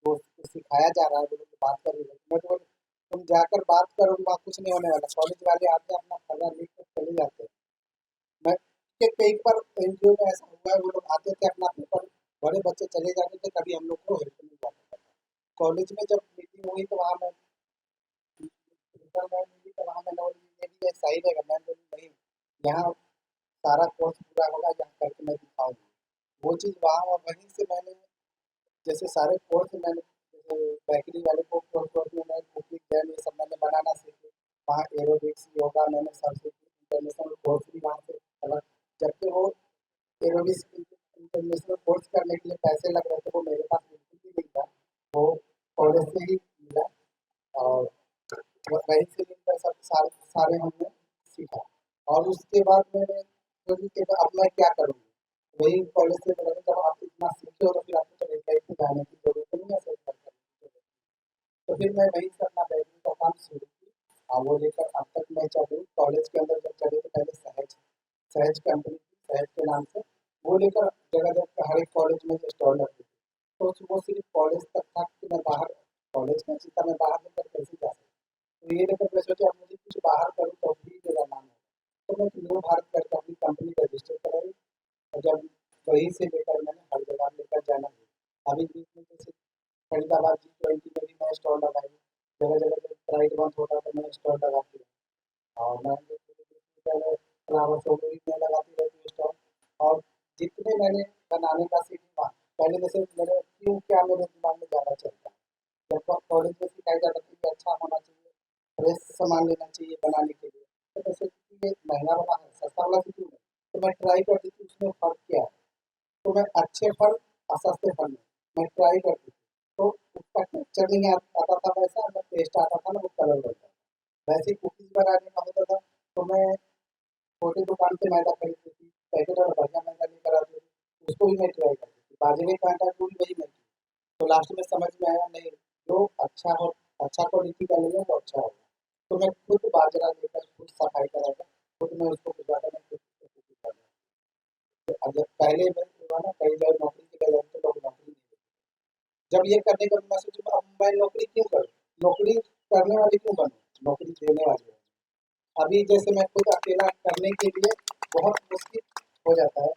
वो सिखाया जा रहा है, वो लोग बात कर रहे हैं, मैं तो बोली तुम जाकर बात करो, वहाँ कुछ नहीं होने वाला। कॉलेज वाले आते हैं अपना खाना लिख कर चले जाते हैं। मैं कि कई बार एनजीओ में ऐसा हुआ है, वो लोग आते थे अपना पेपर, बड़े बच्चे चले जाते थे, कभी हम लोग को हेल्प नहीं हुआ। कॉलेज में जब मीटिंग हुई तो वहाँ मैं मैम मिली तो वहाँ मैंने बोली ये भी सही रहेगा। मैम बोली नहीं, यहाँ सारा कोर्स पूरा होगा, यहाँ करके मैं दिखाऊंगी वो चीज़। वहाँ वहीं से मैंने जैसे सारे कोर्स मैंने जैसे बेकरी वाले को कोर्स में मैं कुकिंग जैम ये सब मैंने बनाना सीखी। वहाँ एरोबिक्स योगा मैंने सब सीखी, इंटरनेशनल कोर्स भी वहाँ से करा। जबकि वो एरोबिक्स इंटरनेशनल कोर्स करने के लिए पैसे लग रहे थे, वो मेरे पास बिल्कुल भी नहीं था, वो कॉलेज से ही मिला। और वहीं से मिलकर सब सारे सारे हमने सीखा। और उसके बाद मैंने सोची कि अब मैं क्या करूँगी। वही कॉलेज से पढ़ा जब आप इतना सीखे हो तो फिर आपको तो रेलगाड़ी में जाने की जरूरत नहीं है, सर करने की जरूरत है। तो फिर मैं वहीं से अपना बैंकिंग का काम शुरू की और वो लेकर अब तक मैं चल रही। कॉलेज के अंदर जब चले तो पहले सहज सहज कंपनी थी, सहज के नाम से वो लेकर जगह जगह हर एक कॉलेज में स्टॉल लगती थी। तो वो सिर्फ कॉलेज तक था कि मैं बाहर कॉलेज में सीता मैं बाहर लेकर कैसे जा सकता। तो ये लेकर मैं सोचा अब मुझे कुछ बाहर करूँ तो भी मेरा नाम है। तो मैं न्यू भारत करके अपनी कंपनी रजिस्टर कराई और जब वहीं से लेकर मैंने हर जगह लेकर जाना है। अभी बीच में जैसे फरीदाबाद G20 में भी मैं स्टॉल लगाई, जगह जगह जब प्राइड मंथ होता तो मैं स्टॉल लगाती हूँ। और मैं पहले फ्लावर शो में भी मैं लगाती रहती हूँ स्टॉल। और जितने मैंने बनाने का सीखा, पहले जैसे मेरे क्यों क्या मेरे दिमाग में ज़्यादा चलता है। जब कॉलेज में सिखाया जाता था कि अच्छा होना चाहिए, फ्रेश सामान लेना चाहिए बनाने के लिए, तो ऐसे ये महंगा वाला है, सस्ता वाला क्यों नहीं। तो मैं ट्राई करती थी उसमें फ़र्क क्या है। तो मैं अच्छे फल और सस्ते फल में मैं ट्राई करती थी। तो उसका टेक्सचर नहीं आता था वैसा, ना टेस्ट आता था, ना वो कलर बनता था। वैसे ही कुकीज़ बनाने का होता था तो मैं छोटी दुकान से मैदा खरीदती थी, पैकेट वाला बढ़िया मैदा लेकर आती थी, उसको भी मैं ट्राई करती थी। बाजरे का आटा को भी वही मैं की। तो लास्ट में समझ में आया नहीं, जो अच्छा हो, अच्छा क्वालिटी का लेंगे तो अच्छा होगा। तो मैं खुद बाजरा लेकर खुद सफाई कराता, खुद मैं उसको भिगोता, मैं खुद उसको कुकिंग करता। अगर पहले मैं हुआ ना कई जगह नौकरी के लिए जाते तो लोग नौकरी नहीं देते। जब ये करने का मैं सोचूं अब मैं नौकरी क्यों करूँ? नौकरी करने वाली क्यों बनूँ? नौकरी देने वाली हूँ। अभी जैसे मैं खुद अकेला करने के लिए बहुत मुश्किल हो जाता है।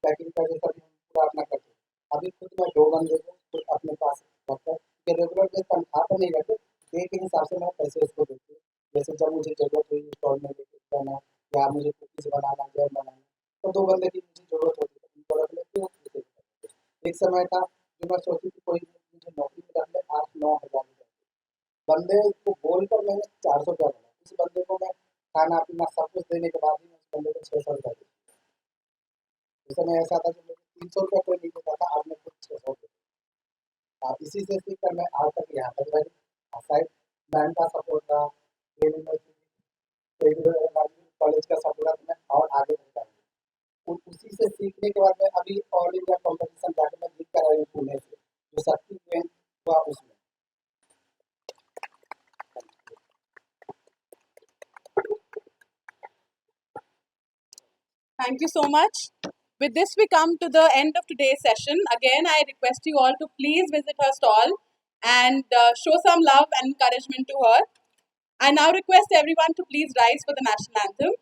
पैकिंग का जैसा भी हम पूरा अपना करते हैं। अभी खुद मैं 2 बंदे को खुद अपने पास रखकर कि रेगुलर में तनख्वाह तो नहीं रहते, डे के हिसाब से मैं पैसे उसको देती हूँ। जैसे जब मुझे ज़रूरत हुई स्टॉल में लेके जाना या मुझे कुकीज़ बनाना, जैम बनाना, तो 2 बंदे की मुझे ज़रूरत होती है, उनको रख लेती हूँ, उसे करती हूँ। एक समय था जो मैं सोची थी कोई मुझे नौकरी में रख ले 8-9 हज़ार रुपए। बंदे को बोलकर मैंने 400 रुपया बोला। उस बंदे को मैं खाना-पीना सब कुछ देने के बाद भी मैं उस बंदे को 600 रुपया दिया। उस समय ऐसा था कि मुझे 300 रुपया कोई नहीं देता था, आज मैं खुद 600 देता हूँ। इसी से सीखकर मैं आज तक यहाँ तक रही। शायद मैम का सपोर्ट रहा, फिर कॉलेज का सपोर्ट रहा तो मैं और आगे बढ़ पाया। उसी से सीखने के बाद मैं अभी ऑल इंडिया कॉम्पिटिशन जाके मैं जीत कर आई हूँ पुणे से, जो शक्ति गेम हुआ उसमें। Thank you so much. With this, we come to the end of today's session. Again, I request you all to please visit her stall and show some love and encouragement to her. I now request everyone to please rise for the national anthem.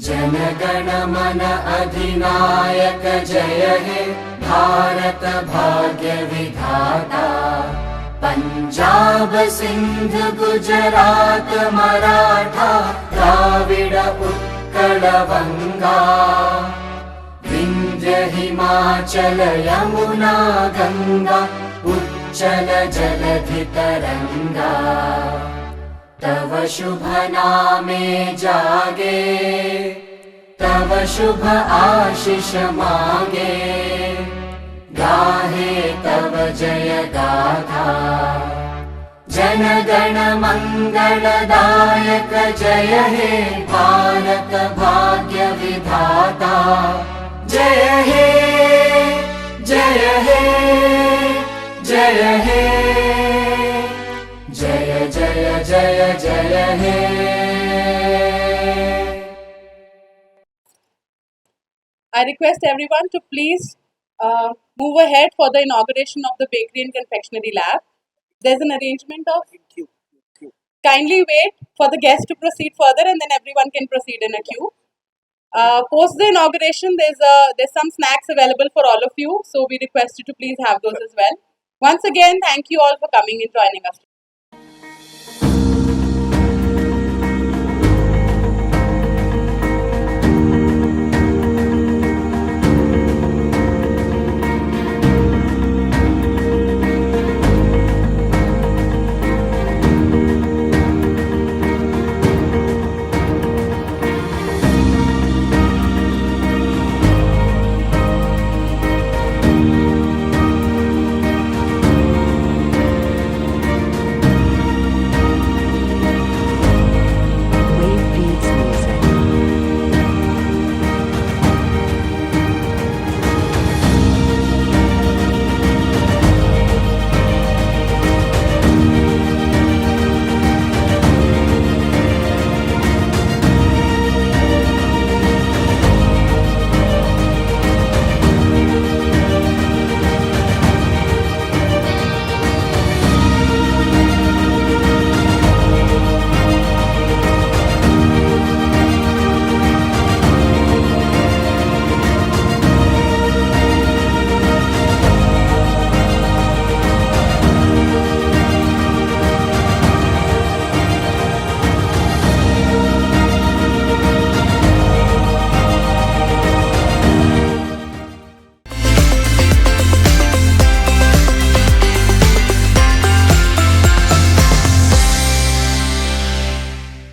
जनगण मन अधिनायक जय हे भारत भाग्य विधाता। पंजाब सिंध गुजरात मराठा द्राविड उत्कल बंगा। विंध्य हिमाचल यमुना गंगा उच्चल जलधि तरंगा। तव शुभ नामे जागे तव शुभ आशीष मागे। गाहे तव जय गाथा जनगण मंगलदायक जय हे भारत भाग्य विधाता। जय हे जय हे जय हे जय जय जय जय हे। I request everyone to please move ahead for the inauguration of the Bakery and Confectionery Lab. There's an arrangement of... Kindly wait for the guests to proceed further and then everyone can proceed in a queue. Post the inauguration, there's some snacks available for all of you. So we request you to please have those as well. Once again, thank you all for coming and joining us.